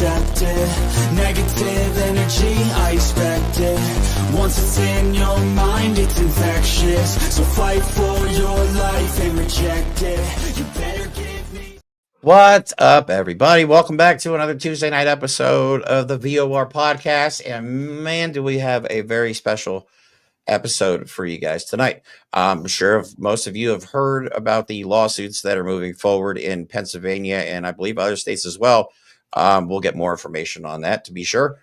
accept it. Negative energy, I expect it. Once it's in your mind, it's infectious. So fight for your life and reject it. You better give me... What's up, everybody? Welcome back to another Tuesday night episode of the VOR podcast. And man, do we have a very special episode for you guys tonight. I'm sure most of you have heard about the lawsuits that are moving forward in Pennsylvania and I believe other states as well. We'll get more information on that to be sure.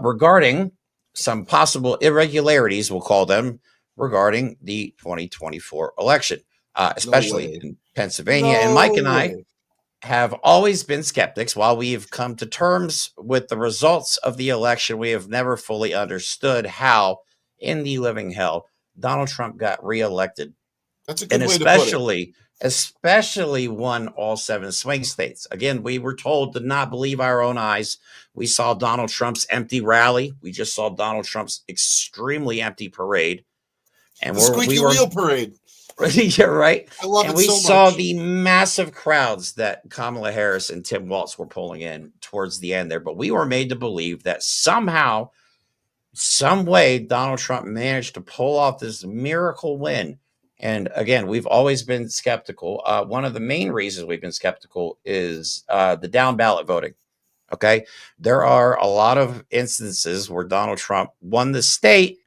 Regarding some possible irregularities, we'll call them, regarding the 2024 election, especially in Pennsylvania. And Mike and I have always been skeptics. While we've come to terms with the results of the election, we have never fully understood how in the living hell Donald Trump got reelected. That's a good way to put it. Especially won all 7 swing states. Again, we were told to not believe our own eyes. We saw Donald Trump's empty rally. We just saw Donald Trump's extremely empty parade. And the squeaky wheel parade. Yeah, right. I love and it we so saw much. the massive crowds that Kamala Harris and Tim Walz were pulling in towards the end there. But we were made to believe that somehow, some way, Donald Trump managed to pull off this miracle win. And again, we've always been skeptical. One of the main reasons we've been skeptical is the down ballot voting. Okay. There are a lot of instances where Donald Trump won the state,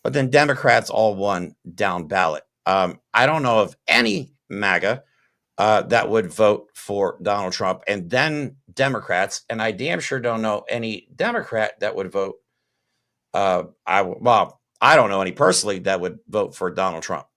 but then Democrats all won down ballot. I don't know of any MAGA that would vote for Donald Trump and then Democrats. And I damn sure don't know any Democrat that would vote. I don't know any personally that would vote for Donald Trump.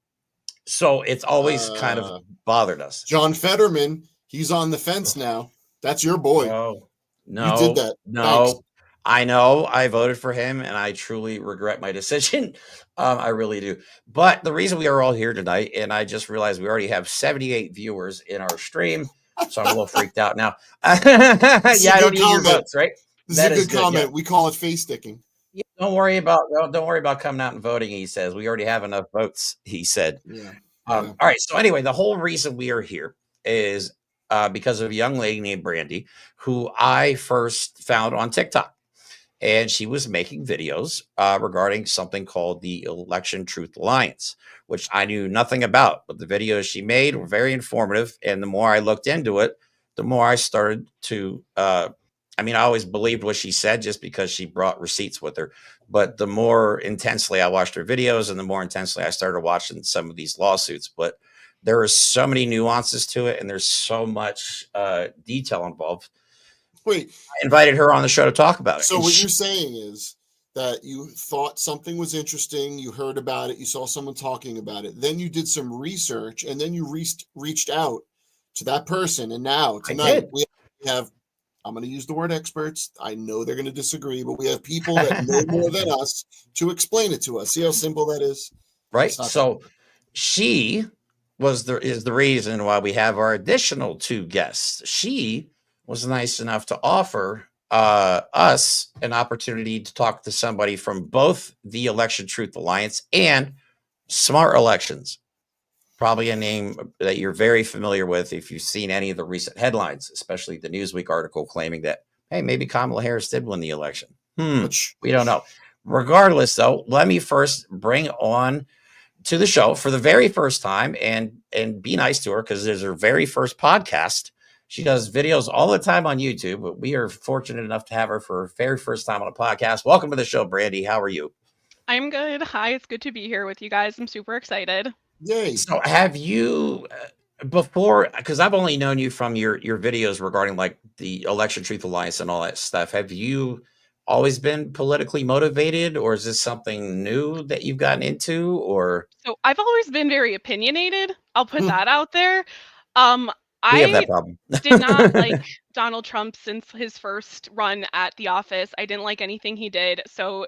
So it's always kind of bothered us. John Fetterman, he's on the fence now. That's your boy. No, you did that. No, Thanks. I know I voted for him and I truly regret my decision. I really do. But the reason we are all here tonight, and I just realized we already have 78 viewers in our stream. So I'm a little freaked out now. Yeah, I don't need your votes, right? This is a good comment. Yeah. We call it face sticking. Yeah, don't worry about coming out and voting, he says. We already have enough votes, he said. Yeah. All right. So anyway, the whole reason we are here is because of a young lady named Brandy, who I first found on TikTok. And she was making videos regarding something called the Election Truth Alliance, which I knew nothing about. But the videos she made were very informative. And the more I looked into it, the more I started to I always believed what she said just because she brought receipts with her. But the more intensely I watched her videos and the more intensely I started watching some of these lawsuits. But there are so many nuances to it and there's so much detail involved. Wait, I invited her on the show to talk about it. So what you're saying is that you thought something was interesting, you heard about it, you saw someone talking about it, then you did some research, and then you reached out to that person, and now tonight we have, I'm going to use the word experts. I know they're going to disagree, but we have people that know more than us to explain it to us. See how simple that is? Right. So she is the reason why we have our additional 2 guests. She was nice enough to offer us an opportunity to talk to somebody from both the Election Truth Alliance and Smart Elections. Probably a name that you're very familiar with if you've seen any of the recent headlines, especially the Newsweek article claiming that, hey, maybe Kamala Harris did win the election. We don't know. Regardless, though, let me first bring on to the show for the very first time and be nice to her because there's her very first podcast. She does videos all the time on YouTube, but we are fortunate enough to have her for her very first time on a podcast. Welcome to the show, Brandy. How are you? I'm good. Hi, it's good to be here with you guys. I'm super excited. Yay. So have you, before, because I've only known you from your videos regarding like the Election Truth Alliance and all that stuff, have you always been politically motivated or is this something new that you've gotten into? Or So I've always been very opinionated. I'll put that out there. we have that problem. Did not like Donald Trump since his first run at the office. I didn't like anything he did. So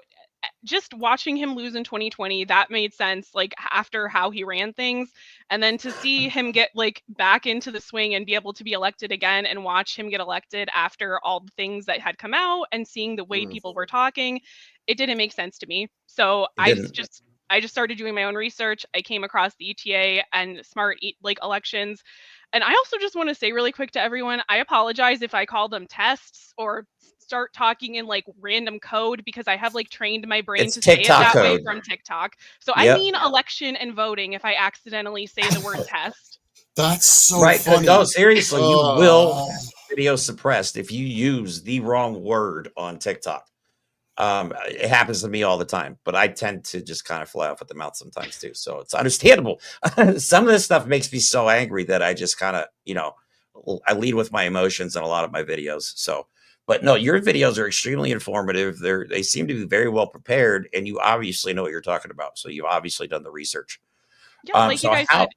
just watching him lose in 2020, that made sense, like after how he ran things. And then to see him get like back into the swing and be able to be elected again and watch him get elected after all the things that had come out and seeing the way people were talking, it didn't make sense to me. So I just started doing my own research. I came across the ETA and smart elections. And I also just want to say really quick to everyone, I apologize if I call them tests or start talking in like random code, because I have like trained my brain It's to say it TikTok that way code. from TikTok. So I Yep. mean election and voting if I accidentally say the word test. That's so Right. funny. No, seriously, you will Uh, have video suppressed if you use the wrong word on TikTok. It happens to me all the time, but I tend to just kind of fly off at the mouth sometimes too. So it's understandable. Some of this stuff makes me so angry that I just kind of, I lead with my emotions in a lot of my videos. So, but no, your videos are extremely informative. They seem to be very well prepared, and you obviously know what you're talking about. So you've obviously done the research. Yeah, like you So guys how? said,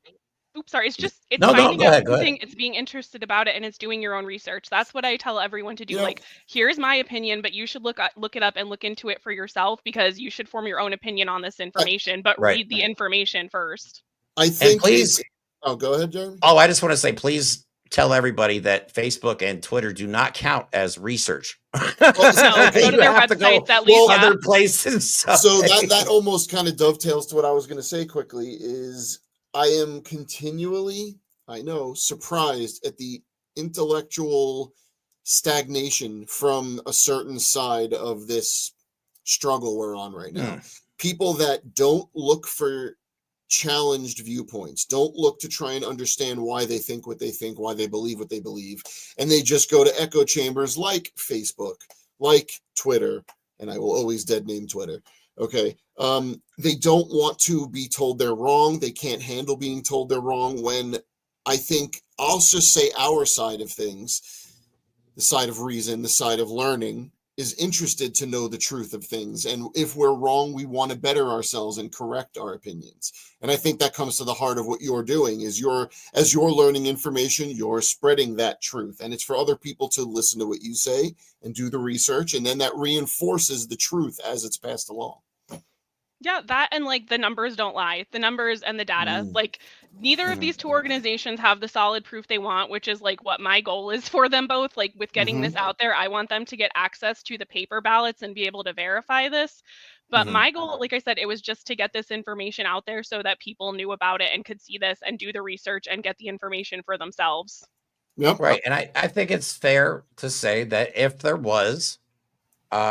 oops, sorry, it's No, finding go out ahead. Go ahead. something, it's being interested about it, and it's doing your own research. That's what I tell everyone to do. you know, Like, here's my opinion, but you should look it up and look into it for yourself, because you should form your own opinion on this information, but Right. read the information first. I And think please, oh, go ahead, Jeremy. oh, I just want to say, please tell everybody that Facebook and Twitter do not count as research. No, go to You their have to go websites at least. well, Yeah. other places. So that almost kind of dovetails to what I was going to say quickly is I am continually, I know, surprised at the intellectual stagnation from a certain side of this struggle we're on right now. People that don't look for challenged viewpoints, don't look to try and understand why they think what they think, why they believe what they believe, and they just go to echo chambers like Facebook, like Twitter, and I will always dead name Twitter. Okay. They don't want to be told they're wrong. They can't handle being told they're wrong, when I think I'll just say our side of things, the side of reason, the side of learning, is interested to know the truth of things. And if we're wrong, we want to better ourselves and correct our opinions. And I think that comes to the heart of what you're doing is as you're learning information, you're spreading that truth. And it's for other people to listen to what you say and do the research. And then that reinforces the truth as it's passed along. Yeah, that and like the numbers don't lie. The numbers and the data. Like neither of these two organizations have the solid proof they want, which is like what my goal is for them both. Like with getting this out there, I want them to get access to the paper ballots and be able to verify this. But my goal, like I said, it was just to get this information out there so that people knew about it and could see this and do the research and get the information for themselves. Yep. Right. And I think it's fair to say that if there was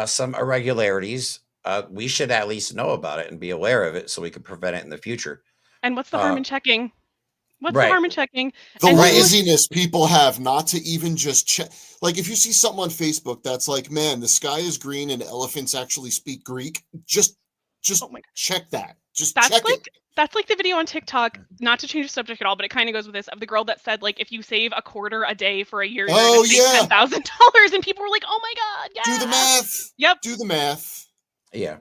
some irregularities, we should at least know about it and be aware of it so we can prevent it in the future. And what's the harm in checking? What's right. the harm in checking? The And laziness people have not to even just check. Like if you see something on Facebook that's like, man, the sky is green and elephants actually speak Greek, just oh my God. check that. Just That's check like it. that's like the video on TikTok, not to change the subject at all, but it kind of goes with this, of the girl that said like if you save a quarter a day for a year, you're gonna save $10,000, and people were like, oh my God, yeah. Do the math. Yep. Do the math. Yeah.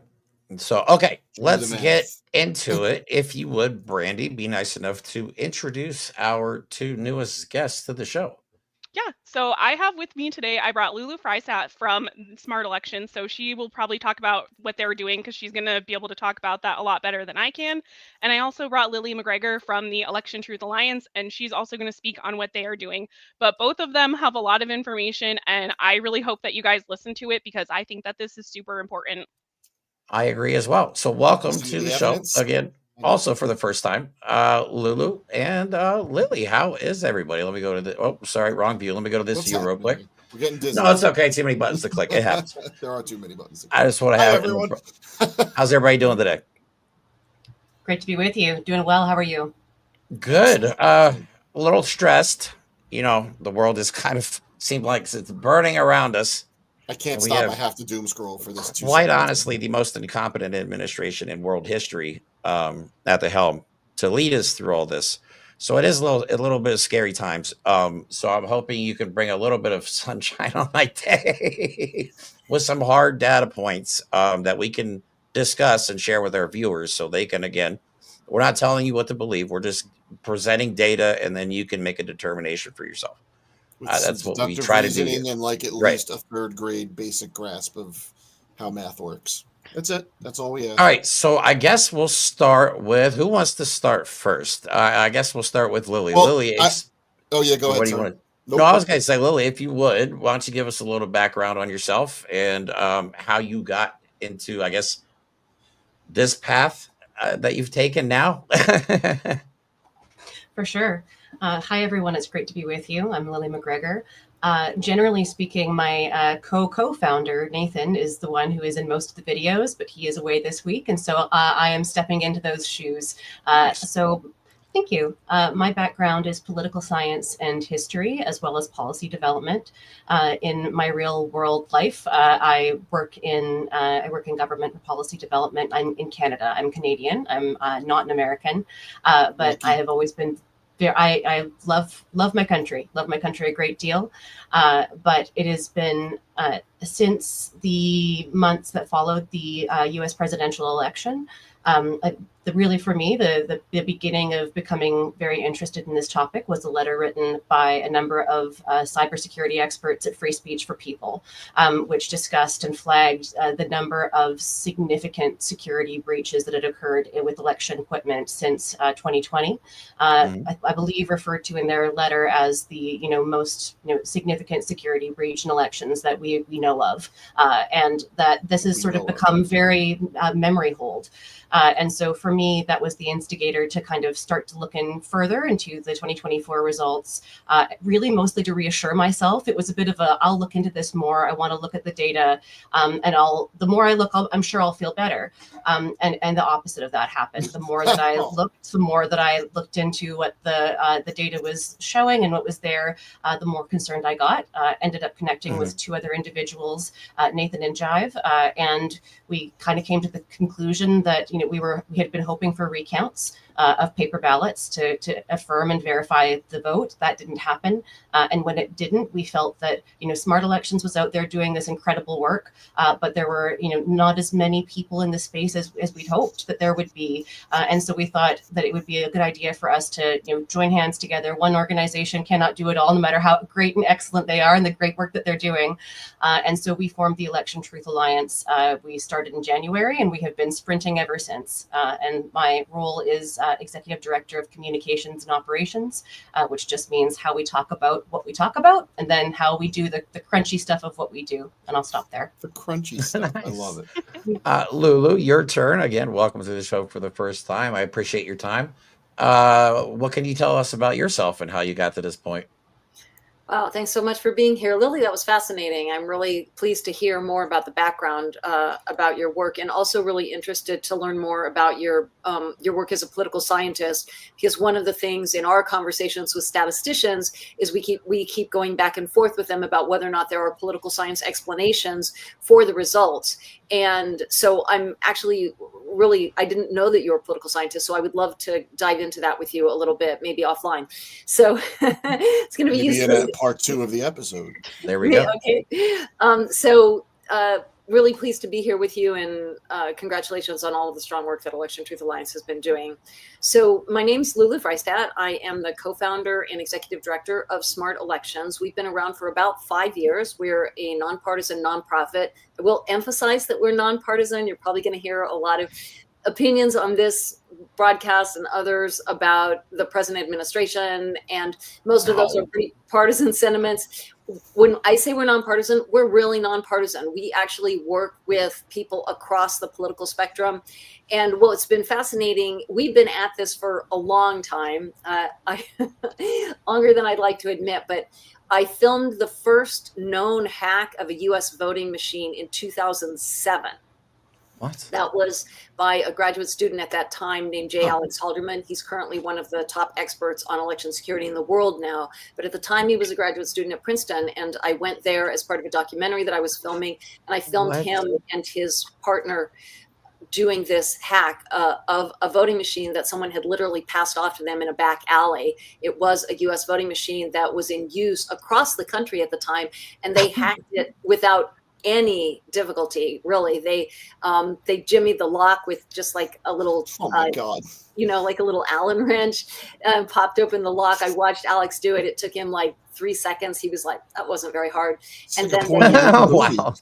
So okay, let's math. get into it. If you would, Brandy, be nice enough to introduce our two newest guests to the show. Yeah, so I have with me today, I brought Lulu Frysat from Smart Elections. So she will probably talk about what they're doing because she's going to be able to talk about that a lot better than I can. And I also brought Lily McGregor from the Election Truth Alliance, and she's also going to speak on what they are doing. But both of them have a lot of information, and I really hope that you guys listen to it because I think that this is super important. I agree as well. So welcome to the show again. Also for the first time, Lulu and Lily. How is everybody? Let me go to the. Oh, sorry, wrong view. Let me go to this view real quick. We're getting dizzy. No, it's okay. Too many buttons to click. It happens. There are too many buttons. I just want to have everyone. How's everybody doing today? Great to be with you. Doing well. How are you? Good. A little stressed. You know, the world is kind of seemed like it's burning around us. I can't stop. I have to doom scroll for this. Quite honestly, the most incompetent administration in world history at the helm to lead us through all this. So it is a little bit of scary times. So I'm hoping you can bring a little bit of sunshine on my day with some hard data points that we can discuss and share with our viewers so they can, again, we're not telling you what to believe. We're just presenting data and then you can make a determination for yourself. That's what we try to do. And like at least a third grade basic grasp of how math works. That's it. That's all we have. All right. So I guess we'll start with who wants to start first. I guess we'll start with Lily. Well, Lily. go ahead. What do you want? No, I was going to say, Lily, if you would, why don't you give us a little background on yourself and how you got into, I guess, this path that you've taken now? For sure. Hi, everyone. It's great to be with you. I'm Lily McGregor. Generally speaking, my co-founder, Nathan, is the one who is in most of the videos, but he is away this week. And so I am stepping into those shoes. Nice. So thank you. My background is political science and history, as well as policy development. In my real world life, I work in government and policy development. I'm in Canada. I'm Canadian. I'm not an American, but I have always been. I love my country, a great deal. But it has been since the months that followed the U.S. presidential election. Really, for me, the beginning of becoming very interested in this topic was a letter written by a number of cybersecurity experts at Free Speech for People, which discussed and flagged the number of significant security breaches that had occurred with election equipment since 2020. I believe referred to in their letter as the most significant security breach in elections that we know of, and that this has sort of become very memory hold. And so for me, that was the instigator to kind of start to look in further into the 2024 results, really mostly to reassure myself. It was a bit of I'll look into this more. I want to look at the data, and the more I look, I'm sure I'll feel better. And the opposite of that happened. The more that I looked into what the data was showing and what was there, the more concerned I got. Ended up connecting with two other individuals, Nathan and Jive, and we kind of came to the conclusion that we had been hoping for recounts of paper ballots to affirm and verify the vote. That didn't happen. And when it didn't, we felt that, Smart Elections was out there doing this incredible work, but there were, not as many people in the space as we'd hoped that there would be. And so we thought that it would be a good idea for us to, join hands together. One organization cannot do it all, no matter how great and excellent they are and the great work that they're doing. And so we formed the Election Truth Alliance. We started in January, and we have been sprinting ever since. And my role is Executive Director of Communications and Operations, which just means how we talk about what we talk about, and then how we do the crunchy stuff of what we do. And I'll stop there. The crunchy stuff. Nice. I love it. Lulu, your turn. Again, welcome to the show for the first time. I appreciate your time. What can you tell us about yourself and how you got to this point? Wow, thanks so much for being here, Lily. That was fascinating. I'm really pleased to hear more about the background about your work, and also really interested to learn more about your work as a political scientist. Because one of the things in our conversations with statisticians is we keep going back and forth with them about whether or not there are political science explanations for the results. And so I'm actually I didn't know that you're a political scientist, so I would love to dive into that with you a little bit, maybe offline. So it's going to be useful. In part 2 of the episode. There we go. Okay. So really pleased to be here with you, and congratulations on all of the strong work that Election Truth Alliance has been doing. So my name's Lulu Freistadt. I am the co-founder and executive director of Smart Elections. We've been around for about 5 years. We're a nonpartisan nonprofit. I will emphasize that we're nonpartisan. You're probably going to hear a lot of opinions on this broadcast and others about the present administration, and most of those are pretty partisan sentiments. When I say we're nonpartisan, we're really nonpartisan. We actually work with people across the political spectrum. And it's been fascinating. We've been at this for a long time, longer than I'd like to admit, but I filmed the first known hack of a US voting machine in 2007. What? That was by a graduate student at that time named J. Alex Halderman. He's currently one of the top experts on election security in the world now. But at the time, he was a graduate student at Princeton, and I went there as part of a documentary that I was filming, and I filmed him and his partner doing this hack of a voting machine that someone had literally passed off to them in a back alley. It was a US voting machine that was in use across the country at the time, and they hacked it without any difficulty, really. They jimmied the lock with just like a little, like a little Allen wrench, popped open the lock. I watched Alex do it. It took him like 3 seconds. He was like, that wasn't very hard. It's And like a then point in the movie. Wow.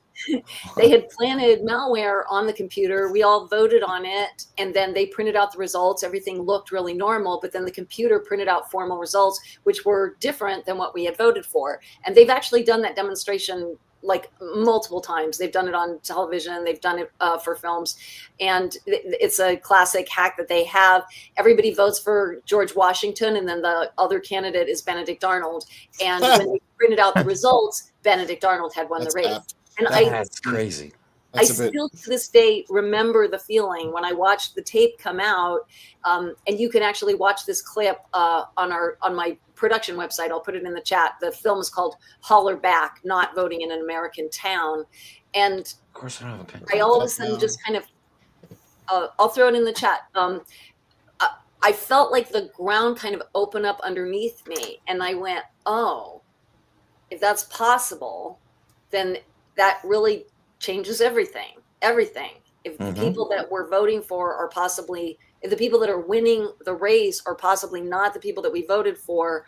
they had planted malware on the computer. We all voted on it, and then they printed out the results. Everything looked really normal, but then the computer printed out formal results, which were different than what we had voted for. And they've actually done that demonstration like multiple times. They've done it on television. They've done it for films. And it's a classic hack that they have. Everybody votes for George Washington, and then the other candidate is Benedict Arnold. And when they printed out the results, Benedict Arnold had won That's the race. apt. And That's crazy. I still to this day remember the feeling when I watched the tape come out. And you can actually watch this clip on my production website. I'll put it in the chat. The film is called Holler Back, Not Voting in an American Town. And Of course, I don't have a pen. I all of a sudden just kind of, I'll throw it in the chat. I felt like the ground kind of opened up underneath me, and I went, oh, if that's possible, then that really changes everything. If the people that we're voting for are possibly, if the people that are winning the race are possibly not the people that we voted for,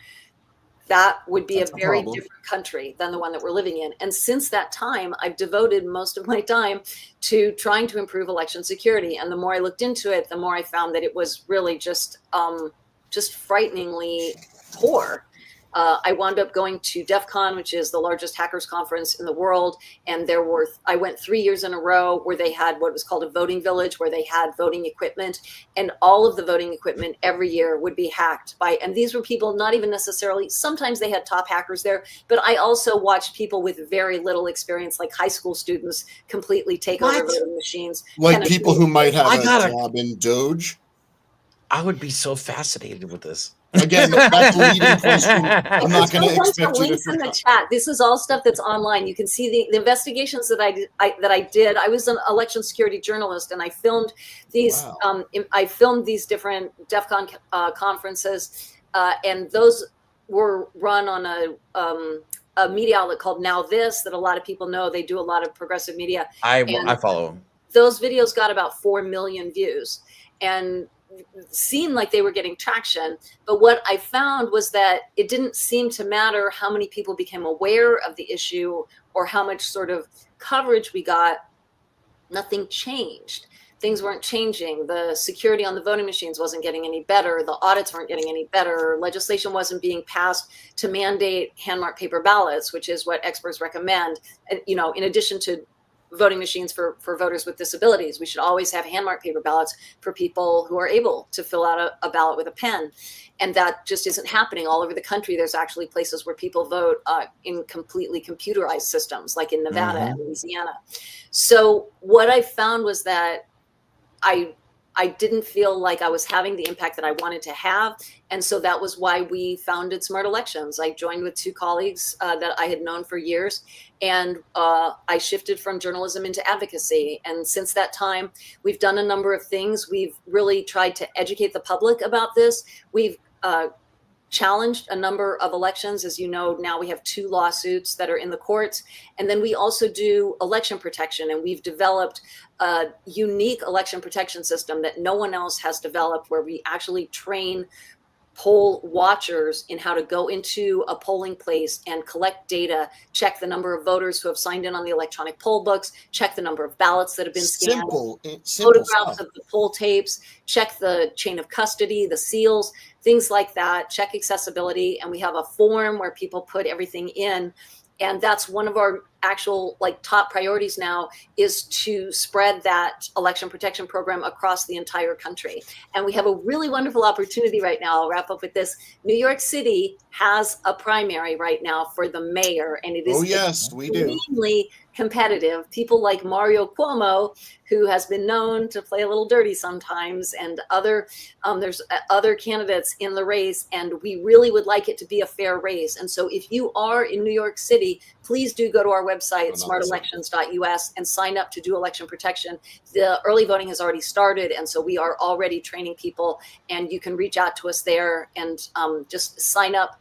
that would be That's a a very problem. different country than the one that we're living in. And since that time, I've devoted most of my time to trying to improve election security. And the more I looked into it, the more I found that it was really just frighteningly poor. I wound up going to DEF CON, which is the largest hackers conference in the world. And I went 3 years in a row where they had what was called a voting village, where they had voting equipment, and all of the voting equipment every year would be hacked and these were people not even necessarily, sometimes they had top hackers there, but I also watched people with very little experience, like high school students, completely take over voting machines. Like people who might have I a gotta- job in Doge. I would be so fascinated with this. Again, that's a leading question. I'm not going to There's expect you links in the to. chat. This is all stuff that's online. You can see the investigations that I did. I was an election security journalist, and I filmed these. Wow. I filmed these different DEF CON conferences, and those were run on a media outlet called Now This that a lot of people know. They do a lot of progressive media. I follow him. Those videos got about 4 million views, and seemed like they were getting traction. But what I found was that it didn't seem to matter how many people became aware of the issue or how much sort of coverage we got. Nothing changed. Things weren't changing. The security on the voting machines wasn't getting any better. The audits weren't getting any better. Legislation wasn't being passed to mandate hand-marked paper ballots, which is what experts recommend. And, in addition to voting machines for voters with disabilities, we should always have hand-marked paper ballots for people who are able to fill out a ballot with a pen. And that just isn't happening all over the country. There's actually places where people vote in completely computerized systems, like in Nevada and Louisiana. So what I found was that I didn't feel like I was having the impact that I wanted to have. And so that was why we founded Smart Elections. I joined with 2 colleagues that I had known for years, and I shifted from journalism into advocacy. And since that time, we've done a number of things. We've really tried to educate the public about this. We've challenged a number of elections. As you know, now we have 2 lawsuits that are in the courts. And then we also do election protection, and we've developed a unique election protection system that no one else has developed, where we actually train poll watchers in how to go into a polling place and collect data, check the number of voters who have signed in on the electronic poll books, check the number of ballots that have been scanned, Simple photographs stuff. of the poll tapes, check the chain of custody, the seals, things like that, check accessibility. And we have a form where people put everything in. And that's one of our actual top priorities now, is to spread that election protection program across the entire country. And we have a really wonderful opportunity right now. I'll wrap up with this. New York City has a primary right now for the mayor, and it is Oh, yes, we do. extremely competitive. People like Mario Cuomo, who has been known to play a little dirty sometimes, and there's other candidates in the race, and we really would like it to be a fair race. And so if you are in New York City, please do go to our website, smartelections.us, and sign up to do election protection. The early voting has already started, and so we are already training people, and you can reach out to us there and just sign up.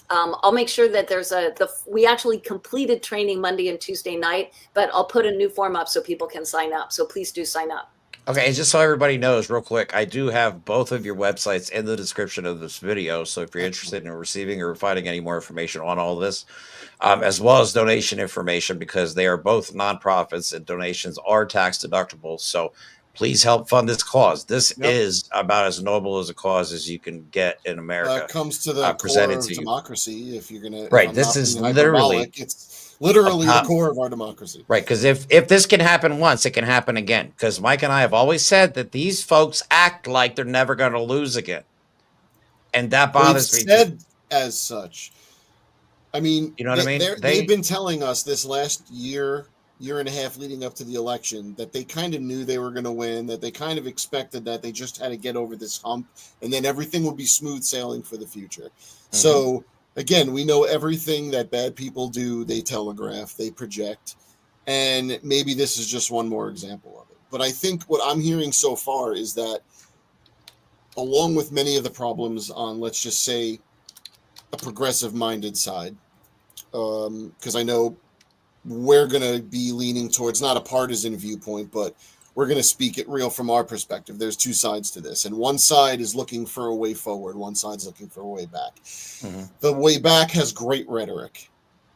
I'll make sure that we actually completed training Monday and Tuesday night, but I'll put a new form up so people can sign up. So please do sign up. Okay, and just so everybody knows, real quick, I do have both of your websites in the description of this video. So if you're interested in receiving or finding any more information on all this, as well as donation information, because they are both nonprofits and donations are tax deductible. So please help fund this cause. This is about as noble as a cause as you can get in America. Comes to the core presented of to you. democracy. If you're gonna, Right, if I'm this not is being literally hyperbolic, it's literally the core of our democracy. Right, because if this can happen once, it can happen again. Because Mike and I have always said that these folks act like they're never going to lose again, and that bothers me. Said as such. I mean, you know what I mean? They've been telling us this last year and a half leading up to the election that they kind of knew they were going to win, that they kind of expected that they just had to get over this hump, and then everything would be smooth sailing for the future. Mm-hmm. So again, we know everything that bad people do, they telegraph, they project, and maybe this is just one more example of it. But I think what I'm hearing so far is that, along with many of the problems on, let's just say, a progressive-minded side, because I know we're going to be leaning towards not a partisan viewpoint, but we're going to speak it real from our perspective. There's two sides to this, and one side is looking for a way forward, one side's looking for a way back. Mm-hmm. The way back has great rhetoric,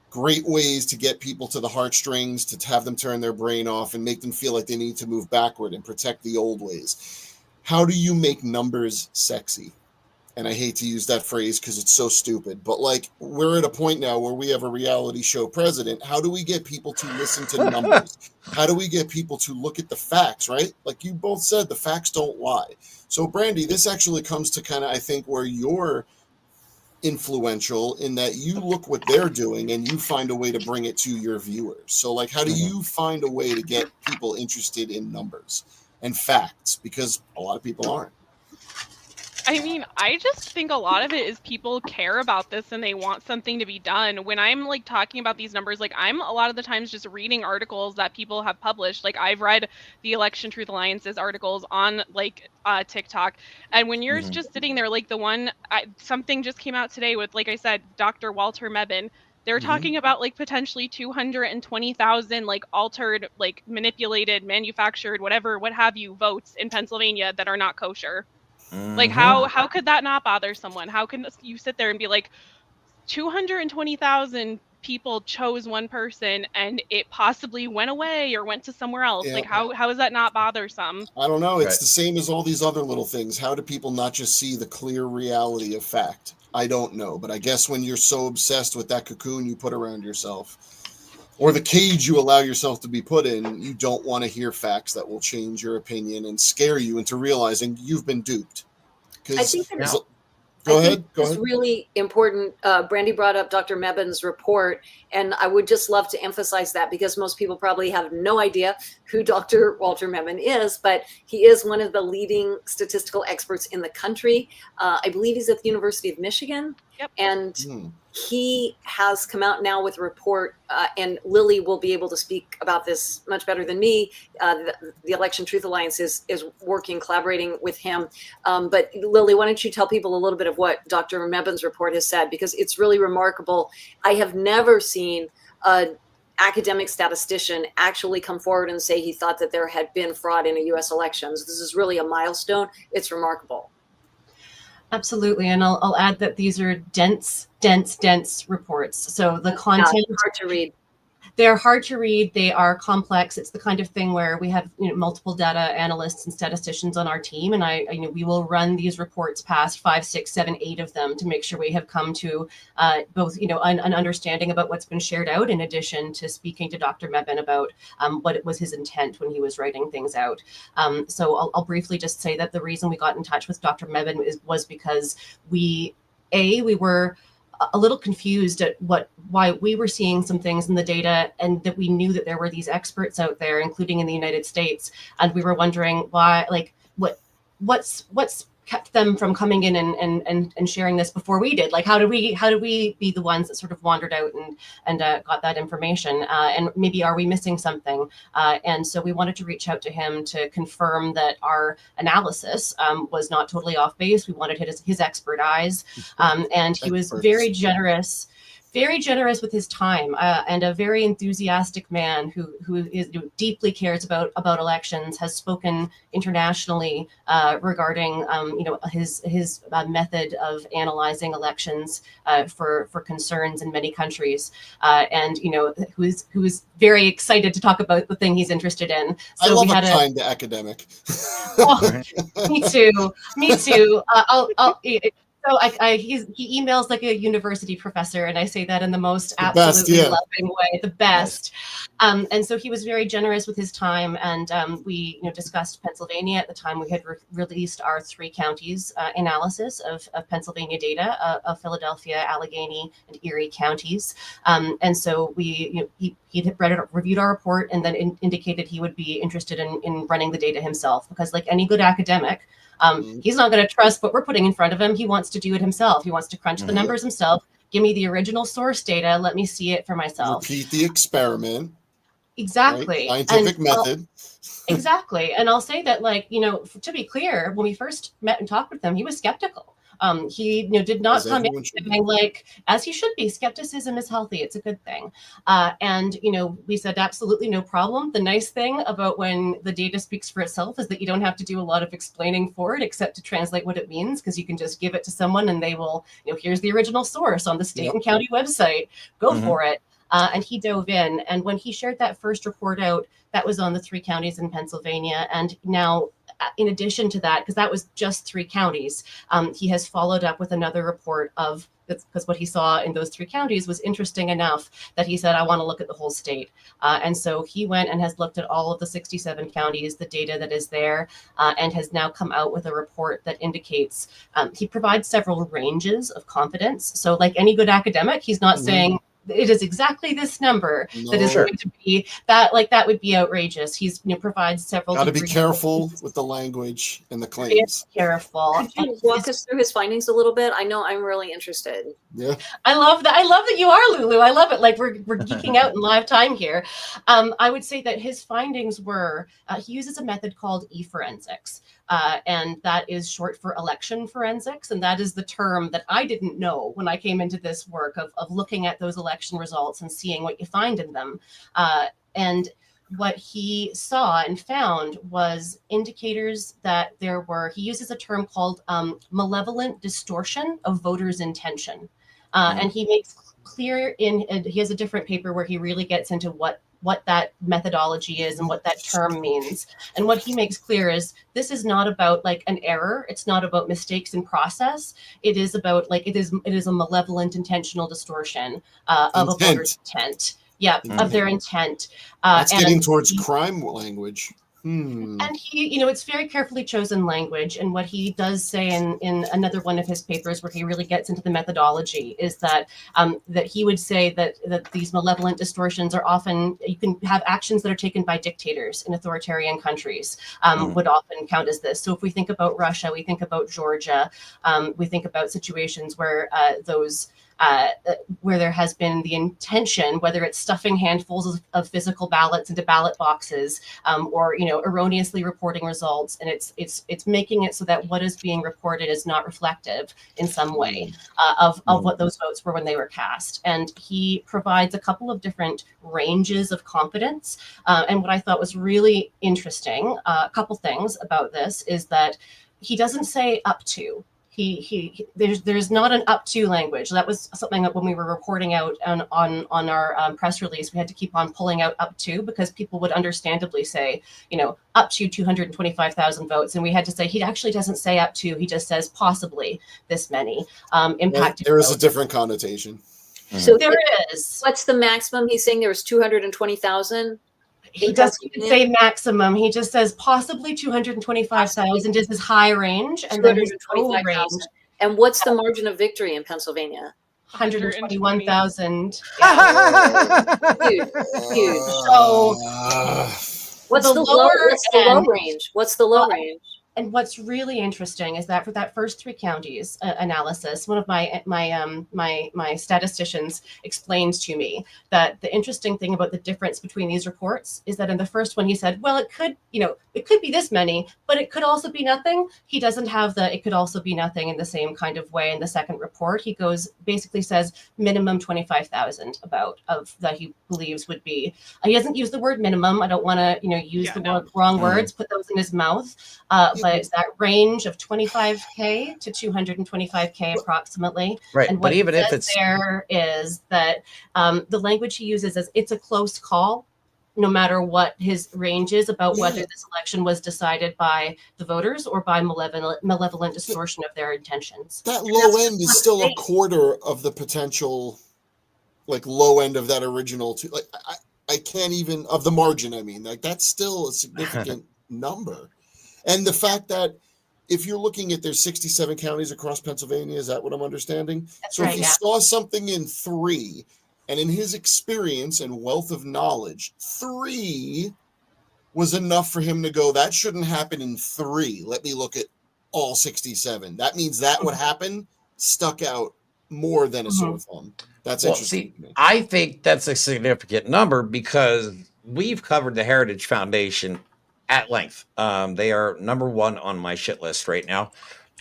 great ways to get people to the heartstrings, to have them turn their brain off and make them feel like they need to move backward and protect the old ways. How do you make numbers sexy? And I hate to use that phrase because it's so stupid, but like, we're at a point now where we have a reality show president. How do we get people to listen to numbers? How do we get people to look at the facts, right? Like you both said, the facts don't lie. So Brandy, this actually comes to kind of, I think, where you're influential in that you look what they're doing and you find a way to bring it to your viewers. So like, how do you find a way to get people interested in numbers and facts? Because a lot of people aren't. I mean, I just think a lot of it is people care about this and they want something to be done. When I'm like talking about these numbers, like I'm a lot of the times just reading articles that people have published. Like I've read the Election Truth Alliance's articles on like TikTok. And when you're just sitting there, like the one, something just came out today with, like I said, Dr. Walter Mebane. They're talking about like potentially 220,000 like altered, like manipulated, manufactured, whatever, what have you, votes in Pennsylvania that are not kosher. Like how could that not bother someone? How can you sit there and be like 220,000 people chose one person and it possibly went away or went to somewhere else? Yeah. Like how is that not bothersome? I don't know. It's the same as all these other little things. How do people not just see the clear reality of fact? I don't know, but I guess when you're so obsessed with that cocoon you put around yourself, or the cage you allow yourself to be put in, you don't want to hear facts that will change your opinion and scare you into realizing you've been duped. I think Go ahead. It's really important. Brandy brought up Dr. Mebane's report, and I would just love to emphasize that because most people probably have no idea who Dr. Walter Mebane is, but he is one of the leading statistical experts in the country. I believe he's at the University of Michigan. Yep. And he has come out now with a report, and Lily will be able to speak about this much better than me. The Election Truth Alliance is working, collaborating with him. But Lily, why don't you tell people a little bit of what Dr. Mebane's report has said, because it's really remarkable. I have never seen an academic statistician actually come forward and say he thought that there had been fraud in a U.S. elections. This is really a milestone. It's remarkable. Absolutely. And I'll add that these are dense reports. So the content hard to read. They're hard to read. They are complex. It's the kind of thing where we have multiple data analysts and statisticians on our team, and we will run these reports past 5, 6, 7, 8 of them to make sure we have come to both an understanding about what's been shared out, in addition to speaking to Dr. Mebane about what it was his intent when he was writing things out. So I'll briefly just say that the reason we got in touch with Dr. Mebane was because we were a little confused at why we were seeing some things in the data, and that we knew that there were these experts out there, including in the United States, and we were wondering why, like what's kept them from coming in and sharing this before we did. Like how did we be the ones that sort of wandered out and got that information, and maybe are we missing something? And so we wanted to reach out to him to confirm that our analysis was not totally off base. We wanted his expert eyes, and he was very generous very generous with his time, and a very enthusiastic man who is, deeply cares about elections, has spoken internationally regarding his method of analyzing elections for concerns in many countries, and who is very excited to talk about the thing he's interested in. So I love we had a kind academic. Oh, me too. He emails like a university professor, and I say that in the most absolutely loving way, the best. And so he was very generous with his time, and we discussed Pennsylvania. At the time, we had released our 3 counties analysis of Pennsylvania data of Philadelphia, Allegheny, and Erie counties. And so he had reviewed our report, and then indicated he would be interested in running the data himself, because like any good academic, he's not going to trust what we're putting in front of him. He wants to do it himself. He wants to crunch the numbers himself. Give me the original source data. Let me see it for myself. Repeat the experiment. Exactly. Right? Scientific method. Exactly. And I'll say that, to be clear, when we first met and talked with him, he was skeptical. He did not come in saying, as he should be, skepticism is healthy. It's a good thing. And we said, absolutely no problem. The nice thing about when the data speaks for itself is that you don't have to do a lot of explaining for it, except to translate what it means, because you can just give it to someone and they will, here's the original source on the state and county website. Go for it. And he dove in. And when he shared that first report out, that was on the 3 counties in Pennsylvania. And now, in addition to that, because that was just 3 counties, he has followed up with another report of, because what he saw in those 3 counties was interesting enough that he said, I want to look at the whole state. And so he went and has looked at all of the 67 counties, the data that is there, and has now come out with a report that indicates, he provides several ranges of confidence. So like any good academic, he's not saying, it is exactly this number that is going to be that, that would be outrageous. He's provides several. Got to be careful with the language and the claims. Careful. Could you walk us through his findings a little bit? I know I'm really interested. Yeah. I love that. I love that you are, Lulu. I love it. We're geeking out in live time here. I would say that his findings were, he uses a method called e-forensics. And that is short for election forensics. And that is the term that I didn't know when I came into this work of looking at those election results and seeing what you find in them. And what he saw and found was indicators that there were, he uses a term called malevolent distortion of voters' intention. And he makes clear he has a different paper where he really gets into what that methodology is and what that term means. And what he makes clear is this is not about an error. It's not about mistakes in process. It is about it is a malevolent intentional distortion of a voter's intent. Yeah, of their intent. That's getting towards crime language. And he, it's very carefully chosen language. And what he does say in another one of his papers where he really gets into the methodology is that that he would say that these malevolent distortions are often, you can have actions that are taken by dictators in authoritarian countries would often count as this. So if we think about Russia, we think about Georgia, we think about situations where where there has been the intention, whether it's stuffing handfuls of physical ballots into ballot boxes, or erroneously reporting results, and it's making it so that what is being reported is not reflective in some way of what those votes were when they were cast. And he provides a couple of different ranges of confidence. And what I thought was really interesting, a couple things about this is that he doesn't say up to. There's not an up to language. That was something that when we were reporting out on our press release, we had to keep on pulling out up to, because people would understandably say, up to 225,000 votes. And we had to say, he actually doesn't say up to, he just says possibly this many impacted. There is a different connotation. So there is. What's the maximum? He's saying there was 220,000. He doesn't even say maximum. He just says possibly 225,000 is his high range, and then his low range. And what's the margin of victory in Pennsylvania? 121,000. Huge. So what's the low range? What's the low range? And what's really interesting is that for that first 3 counties analysis, one of my statisticians explained to me that the interesting thing about the difference between these reports is that in the first one he said, well, it could be this many, but it could also be nothing. He doesn't have the it could also be nothing in the same kind of way in the second report. He basically says minimum 25,000 that he believes would be. He hasn't used the word minimum. I don't want to use wrong words, put those in his mouth. But it's that range of 25K to 225K approximately. Right. And what but even he if says it's there is that the language he uses is it's a close call, no matter what his range is about whether this election was decided by the voters or by malevolent distortion of their intentions. That low end is still a quarter of the potential, like low end of that original. Like I can't even of the margin. I mean, like that's still a significant number. And the fact that if you're looking at there's 67 counties across Pennsylvania, is that what I'm understanding? That's so right, if he saw something in 3, and in his experience and wealth of knowledge, 3 was enough for him to go, that shouldn't happen in 3. Let me look at all 67. That means that what happened stuck out more than a sore thumb. That's interesting. See, I think that's a significant number because we've covered the Heritage Foundation at length. They are number 1 on my shit list right now.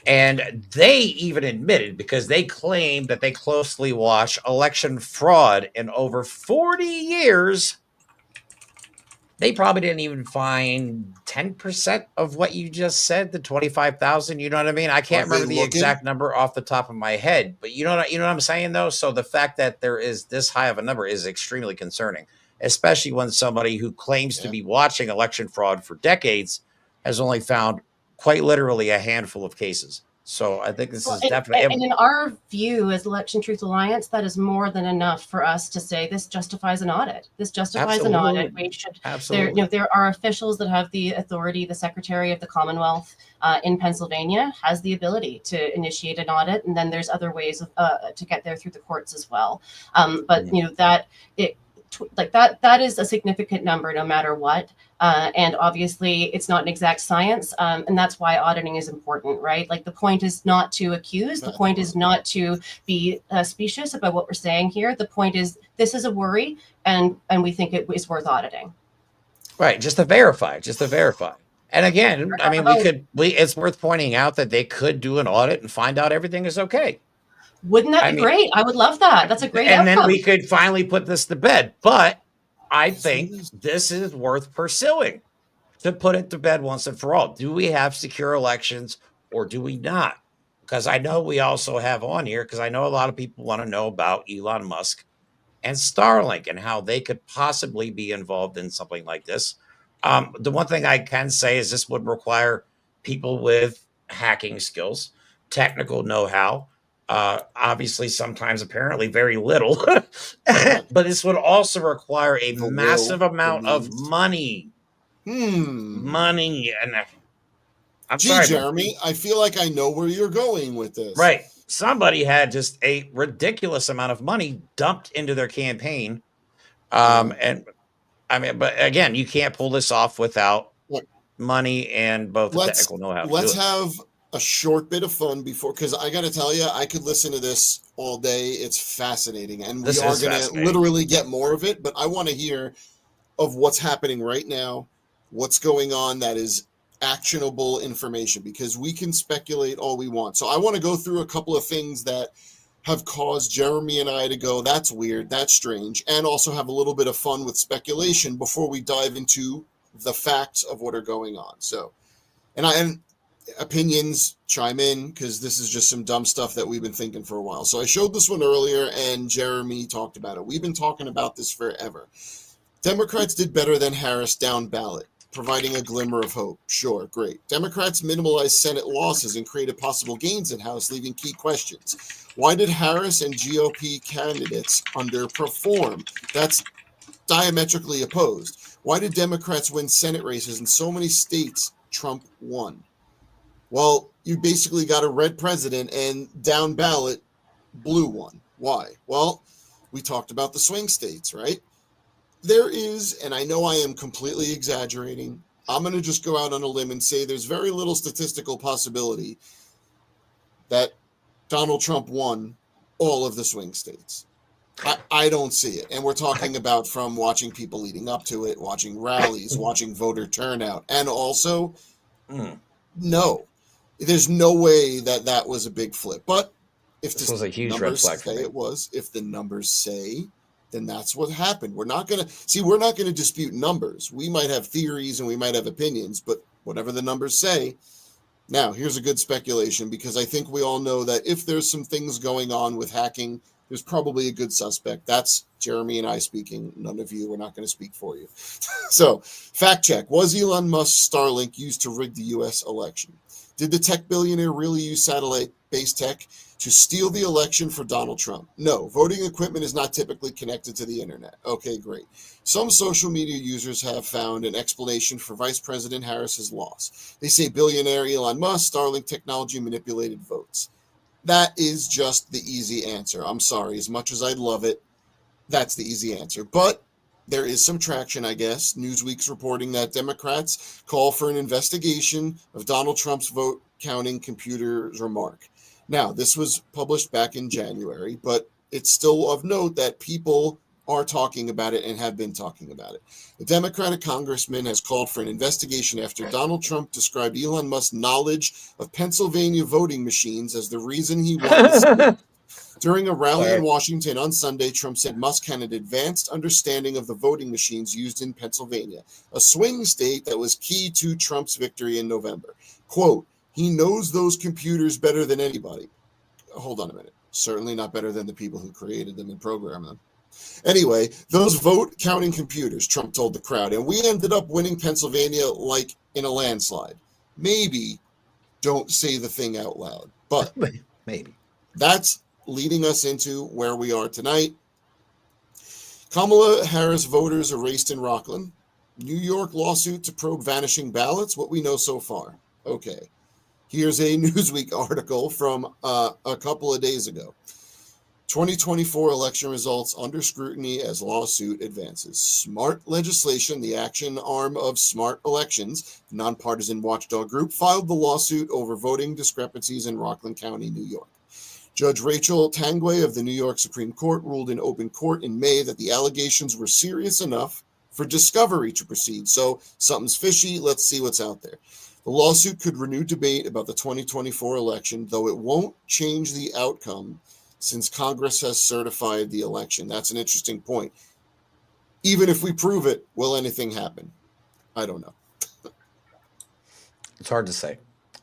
And they even admitted, because they claimed that they closely watch election fraud in over 40 years, they probably didn't even find 10% of what you just said, the 25,000. You know what I mean? I can't remember the exact number off the top of my head, but you know what I'm saying, though? So the fact that there is this high of a number is extremely concerning, especially when somebody who claims to be watching election fraud for decades has only found quite literally a handful of cases. So I think this is definitely. And in our view as Election Truth Alliance, that is more than enough for us to say this justifies an audit. This justifies an audit. We should. Absolutely. There are officials that have the authority. The Secretary of the Commonwealth in Pennsylvania has the ability to initiate an audit, and then there's other ways to get there through the courts as well. But that is a significant number no matter what. And obviously it's not an exact science. And that's why auditing is important, right? Like the point is not to accuse. The point is not to be specious about what we're saying here. The point is this is a worry and we think it is worth auditing. Right. Just to verify. And again, I mean, it's worth pointing out that they could do an audit and find out everything is okay. Wouldn't that be great? I would love that. That's a great outcome. And then we could finally put this to bed. But I think this is worth pursuing to put it to bed once and for all. Do we have secure elections or do we not? Because I know we also have on here, because I know a lot of people want to know about Elon Musk and Starlink and how they could possibly be involved in something like this. The one thing I can say is this would require people with hacking skills, technical know-how, obviously sometimes apparently very little, but this would also require a massive amount of money. Money. And I'm sorry, Jeremy, I feel like I know where you're going with this. Right. Somebody had just a ridiculous amount of money dumped into their campaign. And I mean, but again, you can't pull this off without money and both the technical know-how. Let's have a short bit of fun before, because I got to tell you, I could listen to this all day. It's fascinating, and we are going to literally get more of it. But I want to hear of what's happening right now, what's going on that is actionable information, because we can speculate all we want. So I want to go through a couple of things that have caused Jeremy and I to go, that's weird, that's strange, and also have a little bit of fun with speculation before we dive into the facts of what are going on. So, and opinions, chime in, because this is just some dumb stuff that we've been thinking for a while. So I showed this one earlier and Jeremy talked about it. We've been talking about this forever. Democrats did better than Harris down ballot, providing a glimmer of hope. Sure, great. Democrats minimalized Senate losses and created possible gains in House, leaving key questions. Why did Harris and GOP candidates underperform? That's diametrically opposed. Why did Democrats win Senate races in so many states Trump won? Well, you basically got a red president and down ballot, blue one. Why? Well, we talked about the swing states, right? There is, and I know I am completely exaggerating, I'm going to just go out on a limb and say there's very little statistical possibility that Donald Trump won all of the swing states. I don't see it. And we're talking about from watching people leading up to it, watching rallies, watching voter turnout. And also, no, there's no way that was a big flip. But if this was a huge red flag for me. It was, if the numbers say, then that's what happened. We're not going to dispute numbers. We might have theories and we might have opinions, but whatever the numbers say. Now, here's a good speculation, because I think we all know that if there's some things going on with hacking, there's probably a good suspect. That's Jeremy and I speaking. None of you. We're not going to speak for you. So, fact check. Was Elon Musk's Starlink used to rig the U.S. election? Did the tech billionaire really use satellite-based tech to steal the election for Donald Trump? No. Voting equipment is not typically connected to the internet. Okay, great. Some social media users have found an explanation for Vice President Harris's loss. They say billionaire Elon Musk, Starlink technology manipulated votes. That is just the easy answer. I'm sorry. As much as I'd love it, that's the easy answer. But there is some traction, I guess. Newsweek's reporting that Democrats call for an investigation of Donald Trump's vote counting computer's remark. Now, this was published back in January, but it's still of note that people are talking about it and have been talking about it. The Democratic congressman has called for an investigation after Donald Trump described Elon Musk's knowledge of Pennsylvania voting machines as the reason he won the state. During a rally in Washington on Sunday, Trump said Musk had an advanced understanding of the voting machines used in Pennsylvania, a swing state that was key to Trump's victory in November. Quote, he knows those computers better than anybody. Hold on a minute. Certainly not better than the people who created them and programmed them. Anyway, those vote counting computers, Trump told the crowd, and we ended up winning Pennsylvania like in a landslide. Maybe don't say the thing out loud, but maybe that's leading us into where we are tonight. Kamala Harris voters erased in Rockland. New York lawsuit to probe vanishing ballots. What we know so far. Okay. Here's a Newsweek article from a couple of days ago. 2024 election results under scrutiny as lawsuit advances. Smart Legislation, the action arm of Smart Elections, nonpartisan watchdog group, filed the lawsuit over voting discrepancies in Rockland County, New York. Judge Rachel Tangway of the New York Supreme Court ruled in open court in May that the allegations were serious enough for discovery to proceed. So something's fishy. Let's see what's out there. The lawsuit could renew debate about the 2024 election, though it won't change the outcome since Congress has certified the election. That's an interesting point. Even if we prove it, will anything happen? I don't know. It's hard to say.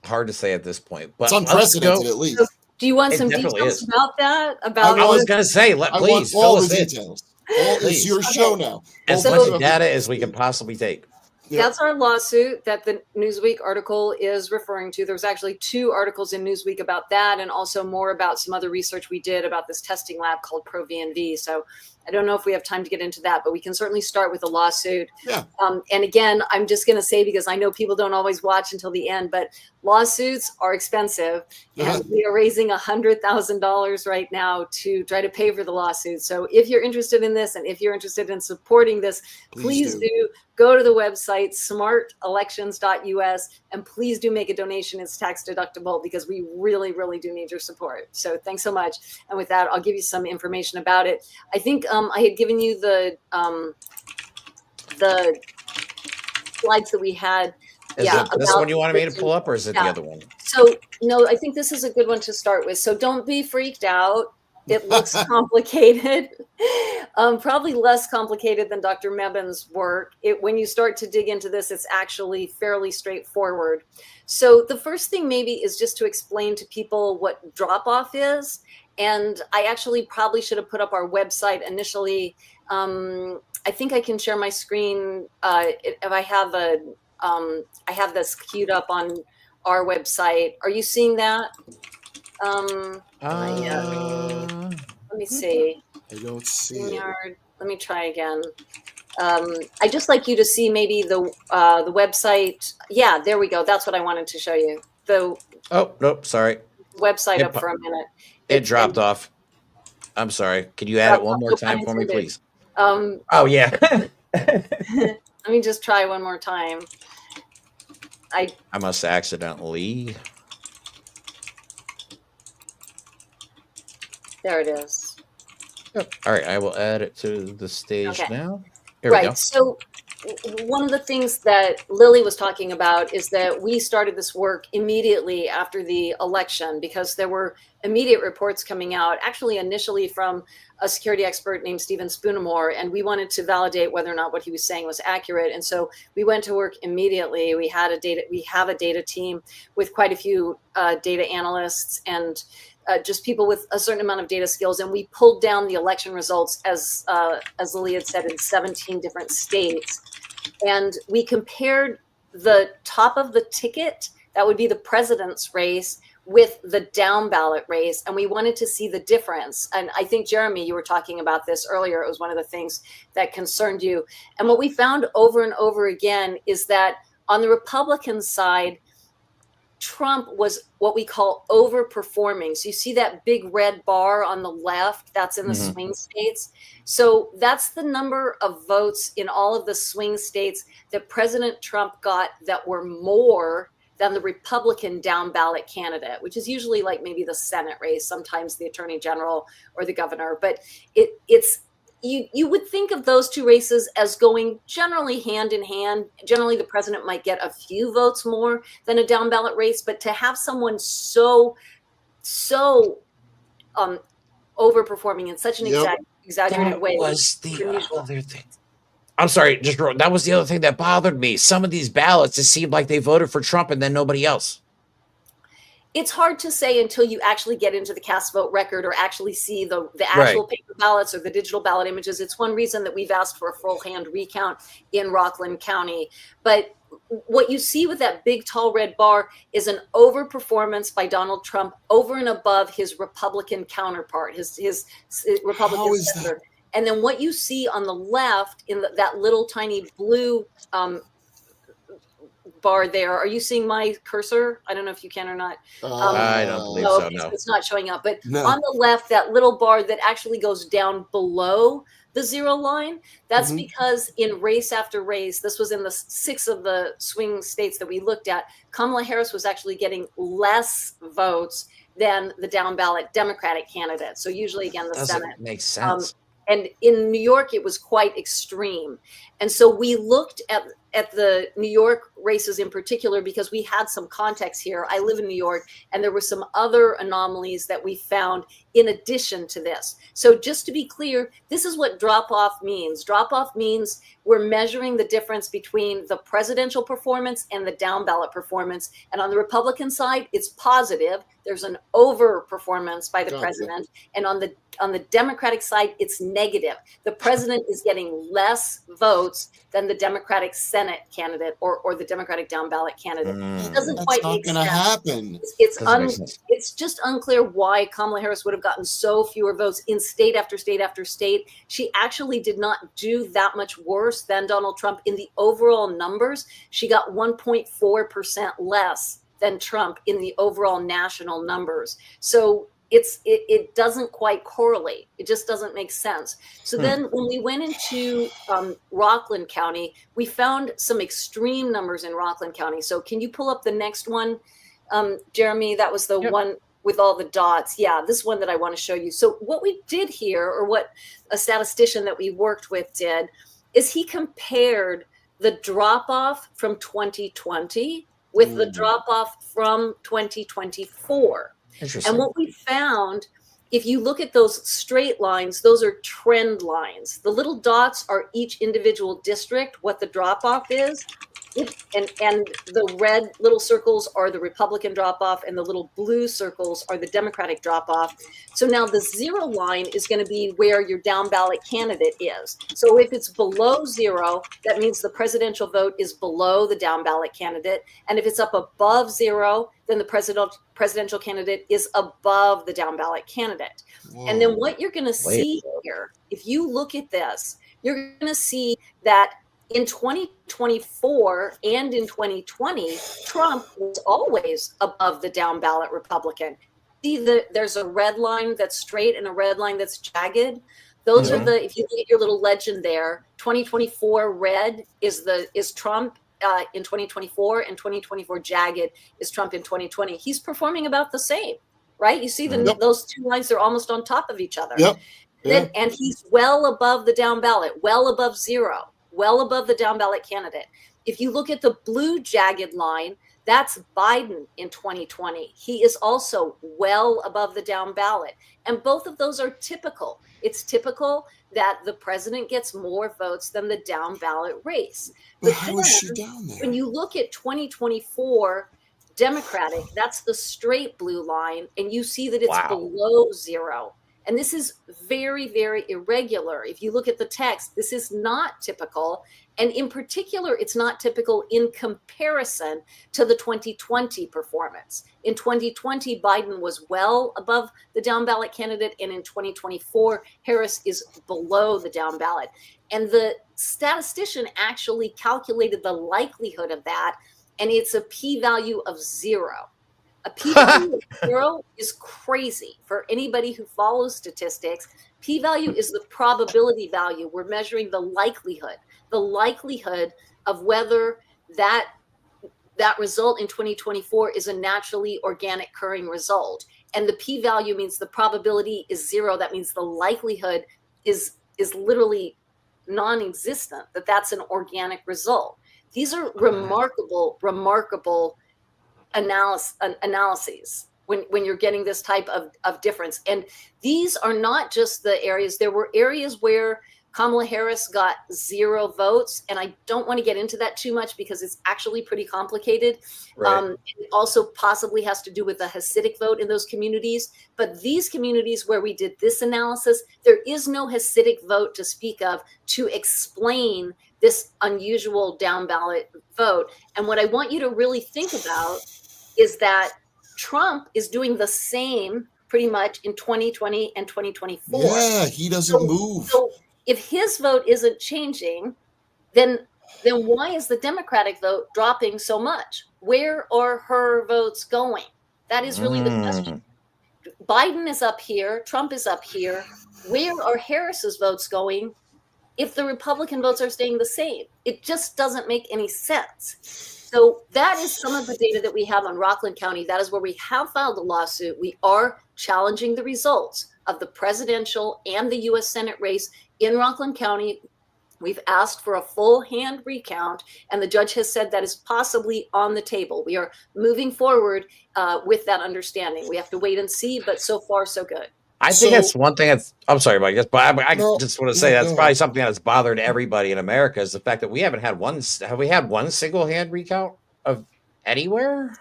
Hard to say at this point. But it's unprecedented, at least. Do you want some details about that? About I was going to say, please fill us in. Details. It's your show now. As much data as we can possibly take. That's our lawsuit that the Newsweek article is referring to. There's actually 2 articles in Newsweek about that, and also more about some other research we did about this testing lab called ProVNV. So I don't know if we have time to get into that, but we can certainly start with the lawsuit. Yeah. And again, I'm just going to say, because I know people don't always watch until the end, but lawsuits are expensive. And we are raising $100,000 right now to try to pay for the lawsuit. So if you're interested in this, and if you're interested in supporting this, please do go to the website, smartelections.us, and please do make a donation. It's tax deductible, because we really, really do need your support. So thanks so much. And with that, I'll give you some information about it. I think I had given you the slides that we had. Is it this one you wanted me to pull up, or is it the other one? So no, I think this is a good one to start with. So don't be freaked out. It looks complicated, probably less complicated than Dr. Mebben's work. When you start to dig into this, it's actually fairly straightforward. So the first thing maybe is just to explain to people what drop-off is. And I actually probably should have put up our website initially. I think I can share my screen if I have I have this queued up on our website. Are you seeing that? Let me see. I don't see it. Let me try again. I'd just like you to see maybe the website. Yeah, there we go. That's what I wanted to show you. Nope, sorry. Website up for a minute. It dropped off. I'm sorry. Could you add it one more time for me, please? Oh, yeah. Let me just try one more time. I must accidentally. There it is. All right, I will add it to the stage Okay. now. Here we go. Right. So one of the things that Lily was talking about is that we started this work immediately after the election because there were immediate reports coming out, actually initially from a security expert named Stephen Spoonamore, and we wanted to validate whether or not what he was saying was accurate. And so we went to work immediately. We have a data team with quite a few data analysts and just people with a certain amount of data skills, and we pulled down the election results as Lily had said in 17 different states, and we compared the top of the ticket, that would be the president's race, with the down ballot race, and we wanted to see the difference. And I think, Jeremy, you were talking about this earlier. It was one of the things that concerned you. And what we found over and over again is that on the Republican side, Trump was what we call overperforming. So you see that big red bar on the left, that's in the swing states. So that's the number of votes in all of the swing states that President Trump got that were more than the Republican down ballot candidate, which is usually like maybe the Senate race, sometimes the attorney general or the governor. But it's you would think of those two races as going generally hand in hand. Generally, the president might get a few votes more than a down ballot race, but to have someone so overperforming in such an exaggerated way was the other thing. I'm sorry, that was the other thing that bothered me. Some of these ballots, it seemed like they voted for Trump and then nobody else. It's hard to say until you actually get into the cast vote record or actually see the actual paper ballots or the digital ballot images. It's one reason that we've asked for a full hand recount in Rockland County. But what you see with that big, tall red bar is an overperformance by Donald Trump over and above his Republican counterpart, his Republican senator. And then what you see on the left in that little tiny blue bar there. Are you seeing my cursor? I don't know if you can or not. I don't believe so, no. It's not showing up. But on the left, that little bar that actually goes down below the zero line, that's because in race after race, this was in the 6 of the swing states that we looked at, Kamala Harris was actually getting less votes than the down ballot Democratic candidate. So usually, again, the Senate. Doesn't make sense. And in New York, it was quite extreme. And so we looked at the New York races in particular because we had some context here. I live in New York, and there were some other anomalies that we found in addition to this. So just to be clear, this is what drop-off means. Drop-off means we're measuring the difference between the presidential performance and the down-ballot performance. And on the Republican side, it's positive. There's an over-performance by the president. And on the Democratic side, it's negative. The president is getting less votes than the Democratic Senate candidate or the Democratic down ballot candidate. It doesn't That's quite not make going to sense. happen. It's just unclear why Kamala Harris would have gotten so fewer votes in state after state after state. She actually did not do that much worse than Donald Trump in the overall numbers. She got 1.4% less than Trump in the overall national numbers. So it doesn't quite correlate. It just doesn't make sense. So then when we went into Rockland County, we found some extreme numbers in Rockland County. So can you pull up the next one, Jeremy? That was the one with all the dots. Yeah, this one that I want to show you. So what we did here, or what a statistician that we worked with did, is he compared the drop-off from 2020 with the drop-off from 2024. And what we found, if you look at those straight lines, those are trend lines. The little dots are each individual district, what the drop-off is. And the red little circles are the Republican drop-off, and the little blue circles are the Democratic drop-off. So now the zero line is going to be where your down-ballot candidate is. So if it's below zero, that means the presidential vote is below the down-ballot candidate. And if it's up above zero, then the presidential candidate is above the down-ballot candidate. Whoa. And then what you're going to see here, if you look at this, you're going to see that in 2024 and in 2020, Trump was always above the down ballot Republican. See, there's a red line that's straight and a red line that's jagged. Those are if you look at your little legend there, 2024 red is Trump in 2024, and 2024 jagged is Trump in 2020. He's performing about the same, right? You see those two lines, they're almost on top of each other. Yep. Yeah. And he's well above the down ballot, well above zero, well above the down ballot candidate. If you look at the blue jagged line, that's Biden in 2020. He is also well above the down ballot. And both of those are typical. It's typical that the president gets more votes than the down ballot race. But how is she down there? When you look at 2024 Democratic, that's the straight blue line, and you see that it's below zero. And this is very, very irregular. If you look at the text, this is not typical. And in particular, it's not typical in comparison to the 2020 performance. In 2020, Biden was well above the down ballot candidate. And in 2024, Harris is below the down ballot. And the statistician actually calculated the likelihood of that. And it's a p-value of 0. A p-value of 0 is crazy for anybody who follows statistics. P-value is the probability value. We're measuring the likelihood of whether that result in 2024 is a naturally organic occurring result. And the p-value means the probability is 0. That means the likelihood is literally non-existent, that that's an organic result. These are remarkable analyses when you're getting this type of difference. And these are not just the areas. There were areas where Kamala Harris got 0 votes. And I don't want to get into that too much because it's actually pretty complicated. Right. It also possibly has to do with the Hasidic vote in those communities. But these communities where we did this analysis, there is no Hasidic vote to speak of to explain this unusual down ballot vote. And what I want you to really think about is that Trump is doing the same pretty much in 2020 and 2024. Yeah, he doesn't move. So if his vote isn't changing, then why is the Democratic vote dropping so much? Where are her votes going? That is really the question. Biden is up here. Trump is up here. Where are Harris's votes going if the Republican votes are staying the same? It just doesn't make any sense. So that is some of the data that we have on Rockland County. That is where we have filed a lawsuit. We are challenging the results of the presidential and the U.S. Senate race in Rockland County. We've asked for a full hand recount, and the judge has said that is possibly on the table. We are moving forward with that understanding. We have to wait and see, but so far, so good. I think that's one thing that's, I'm sorry, Mike, but I just want to say that's probably something that's bothered everybody in America is the fact that we haven't had have we had one single hand recount of anywhere?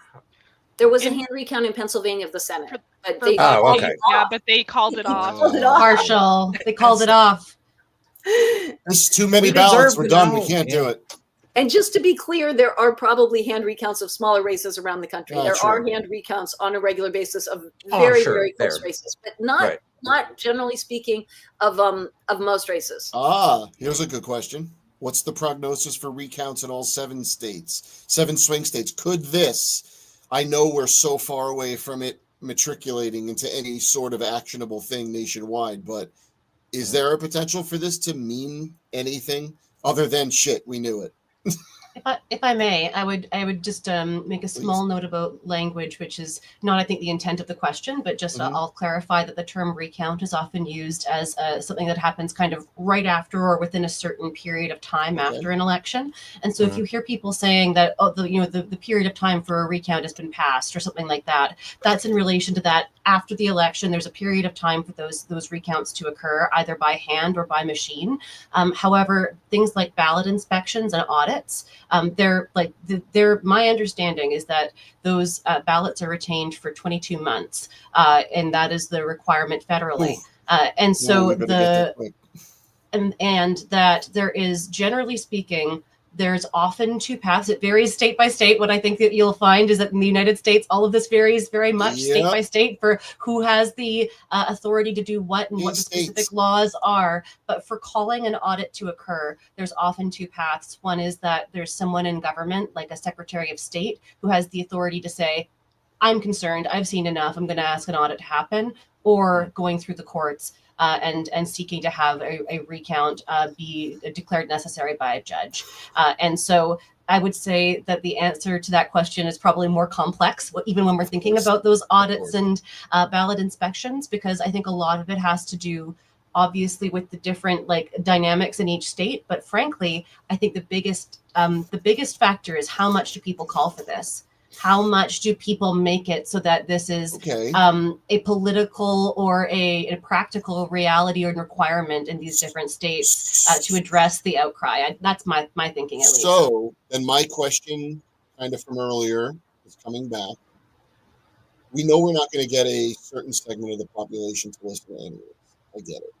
There was a hand recount in Pennsylvania of the Senate. But they yeah, but they called it off. Partial. They called it off. There's too many ballots. We're done. We can't do it. And just to be clear, there are probably hand recounts of smaller races around the country. There are hand recounts on a regular basis of very close races, but not generally speaking of most races. Here's a good question. What's the prognosis for recounts in all 7 states, 7 swing states? Could this, I know we're so far away from it matriculating into any sort of actionable thing nationwide, but is there a potential for this to mean anything other than shit? We knew it. If I may, I would just make a small note about language, which is not, I think, the intent of the question, but just I'll clarify that the term recount is often used as something that happens kind of right after or within a certain period of time after an election. And so if you hear people saying that, the period of time for a recount has been passed or something like that, that's in relation to that after the election, there's a period of time for those recounts to occur either by hand or by machine. However, things like ballot inspections and audits, my understanding is that those ballots are retained for 22 months, and that is the requirement federally. And so and that there is, generally speaking, there's often 2 paths. It varies state by state. What I think that you'll find is that in the United States, all of this varies very much state by state for who has the authority to do what and what the specific laws are. But for calling an audit to occur, there's often 2 paths. One is that there's someone in government, like a Secretary of State, who has the authority to say, I'm concerned, I've seen enough, I'm going to ask an audit to happen, or going through the courts and seeking to have a recount be declared necessary by a judge. And so I would say that the answer to that question is probably more complex, even when we're thinking about those audits and ballot inspections, because I think a lot of it has to do obviously with the different dynamics in each state. But frankly, I think the biggest factor is how much do people call for this? How much do people make it so that this is a political or a practical reality or requirement in these different states to address the outcry? That's my thinking, at least. So then my question kind of from earlier is coming back. We know we're not going to get a certain segment of the population to listen anyways. I get it.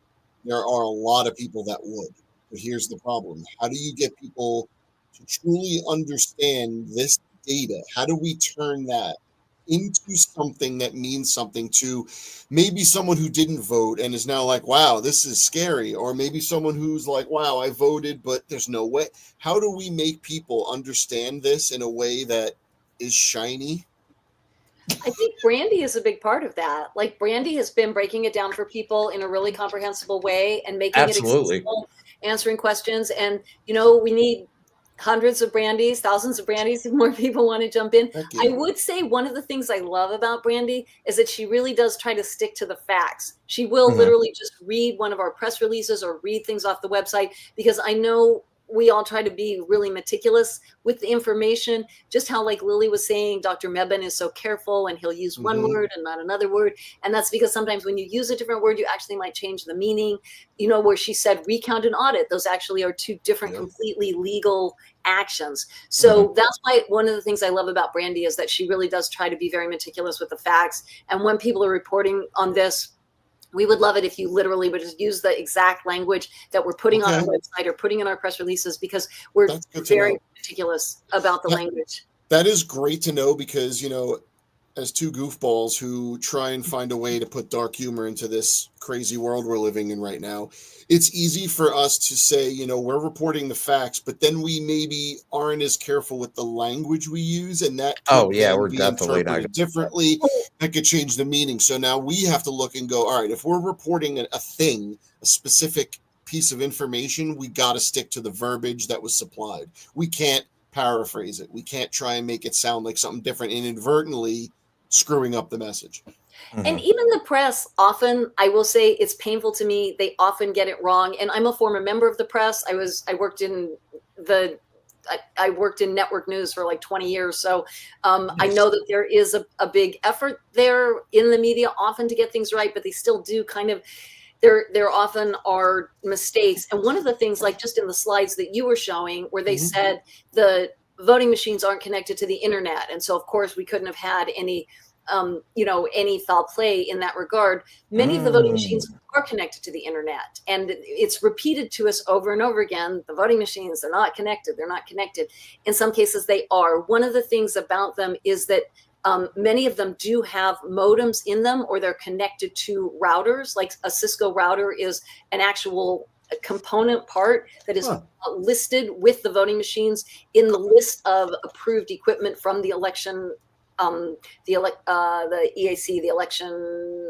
There are a lot of people that would. But here's the problem. How do you get people to truly understand this data? How do we turn that into something that means something to maybe someone who didn't vote and is now like, wow, this is scary? Or maybe someone who's like, wow, I voted, but there's no way. How do we make people understand this in a way that is shiny? I think Brandy is a big part of that. Like, Brandy has been breaking it down for people in a really comprehensible way and making it accessible, answering questions. And, we need hundreds of Brandies, thousands of Brandies, if more people want to jump in. I would say one of the things I love about Brandy is that she really does try to stick to the facts. She will literally just read one of our press releases or read things off the website, because I know we all try to be really meticulous with the information. Just how, like Lily was saying, Dr. Mebane is so careful and he'll use one word and not another word. And that's because sometimes when you use a different word, you actually might change the meaning. Where she said recount and audit, those actually are two different, completely legal actions. So that's why one of the things I love about Brandy is that she really does try to be very meticulous with the facts. And when people are reporting on this, we would love it if you literally would just use the exact language that we're putting on our website or putting in our press releases, because we're very meticulous about the language. That is great to know, because, as two goofballs who try and find a way to put dark humor into this crazy world we're living in right now, it's easy for us to say, we're reporting the facts, but then we maybe aren't as careful with the language we use, and that we're be definitely interpreted not differently. That could change the meaning. So now we have to look and go, all right, if we're reporting a thing, a specific piece of information, we got to stick to the verbiage that was supplied. We can't paraphrase it. We can't try and make it sound like something different, inadvertently screwing up the message. And even the press, often, I will say, it's painful to me, they often get it wrong. And I'm a former member of the press. I worked in network news for like 20 years. So I know that there is a big effort there in the media often to get things right, but they still do kind of, there often are mistakes. And one of the things, like just in the slides that you were showing, where they said the voting machines aren't connected to the internet. And so, of course, we couldn't have had any foul play in that regard. Many of the voting machines are connected to the internet, and it's repeated to us over and over again. The voting machines, they're not connected. They're not connected. In some cases, they are. One of the things about them is that many of them do have modems in them, or they're connected to routers. Like a Cisco router is an actual component part that is listed with the voting machines in the list of approved equipment from the election, the EAC, the Election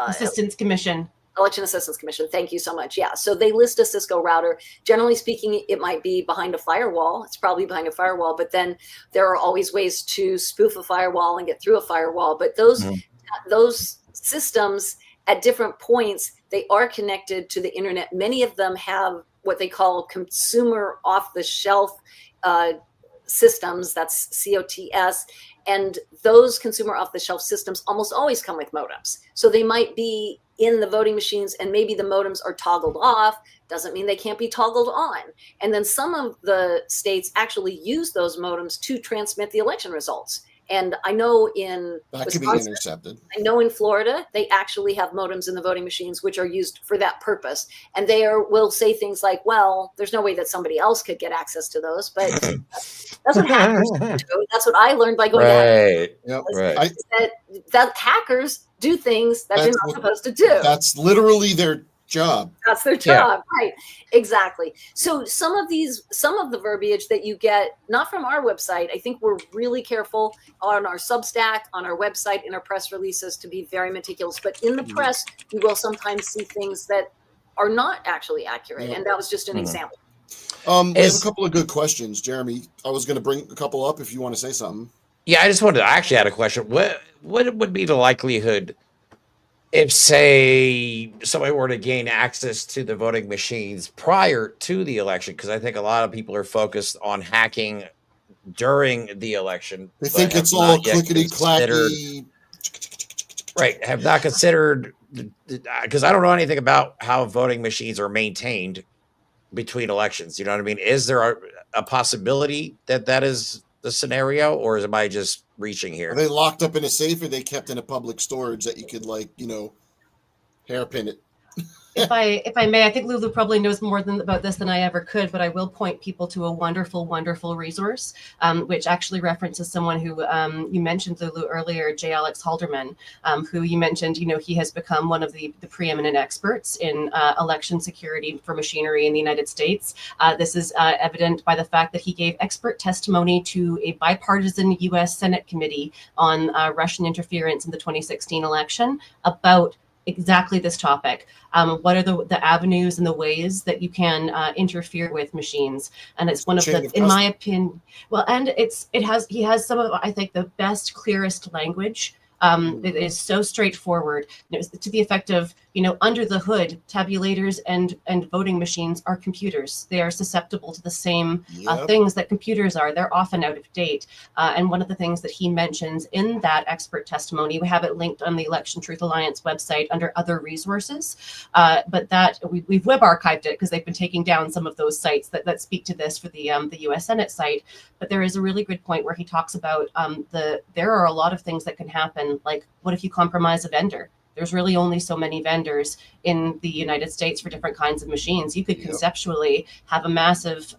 Assistance Commission. Election Assistance Commission. Thank you so much. Yeah. So they list a Cisco router. Generally speaking, it might be behind a firewall. It's probably behind a firewall, but then there are always ways to spoof a firewall and get through a firewall. But those systems at different points, they are connected to the internet. Many of them have what they call consumer off-the-shelf systems. That's COTS. And those consumer off-the-shelf systems almost always come with modems. So they might be in the voting machines, and maybe the modems are toggled off. Doesn't mean they can't be toggled on. And then some of the states actually use those modems to transmit the election results. And I know in that could be intercepted. I know in Florida, they actually have modems in the voting machines, which are used for that purpose. And will say things like, well, there's no way that somebody else could get access to those. But that's what hackers do. That's what I learned by going to that hackers do things that they're not supposed to do. That's literally their job. That's their job, right? Exactly. So some of the verbiage that you get, not from our website, I think we're really careful on our Substack, on our website, in our press releases to be very meticulous. But in the press, you will sometimes see things that are not actually accurate, and that was just an example. We have a couple of good questions, Jeremy. I was going to bring a couple up if you want to say something. Yeah, I actually had a question. What would be the likelihood if, say, somebody were to gain access to the voting machines prior to the election? Because I think a lot of people are focused on hacking during the election. They but think have it's not all yet clickety considered- clacky. Right. Have not considered, because I don't know anything about how voting machines are maintained between elections. You know what I mean? Is there a possibility that that is the scenario, or am I just reaching Are here? they locked up in a safe, or they kept in a public storage that you could, like, hairpin it? If I may, I think Lulu probably knows more about this than I ever could, but I will point people to a wonderful, wonderful resource, which actually references someone who you mentioned, Lulu, earlier, J. Alex Halderman, who you mentioned, he has become one of the preeminent experts in election security for machinery in the United States. This is evident by the fact that he gave expert testimony to a bipartisan U.S. Senate committee on Russian interference in the 2016 election about exactly this topic. What are the avenues and the ways that you can interfere with machines? And it's one of the, in my opinion, well, and he has some of, I think, the best, clearest language. It is so straightforward, to the effect of, under the hood, tabulators and voting machines are computers. They are susceptible to the same things that computers are. They're often out of date. And one of the things that he mentions in that expert testimony, we have it linked on the Election Truth Alliance website under other resources, but that we've web archived it because they've been taking down some of those sites that speak to this for the U.S. Senate site. But there is a really good point where he talks about there are a lot of things that can happen. Like, what if you compromise a vendor? There's really only so many vendors in the United States for different kinds of machines. You could conceptually have a massive,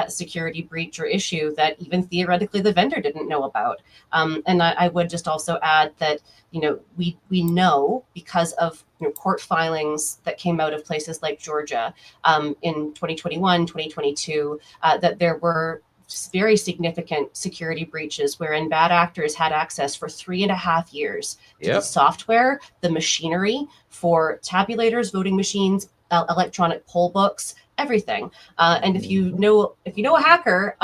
security breach or issue that even theoretically the vendor didn't know about. And I would just also add that, we know because of court filings that came out of places like Georgia in 2021, 2022, that there were very significant security breaches wherein bad actors had access for 3.5 years to the software, the machinery for tabulators, voting machines, electronic poll books, everything. And if you know a hacker,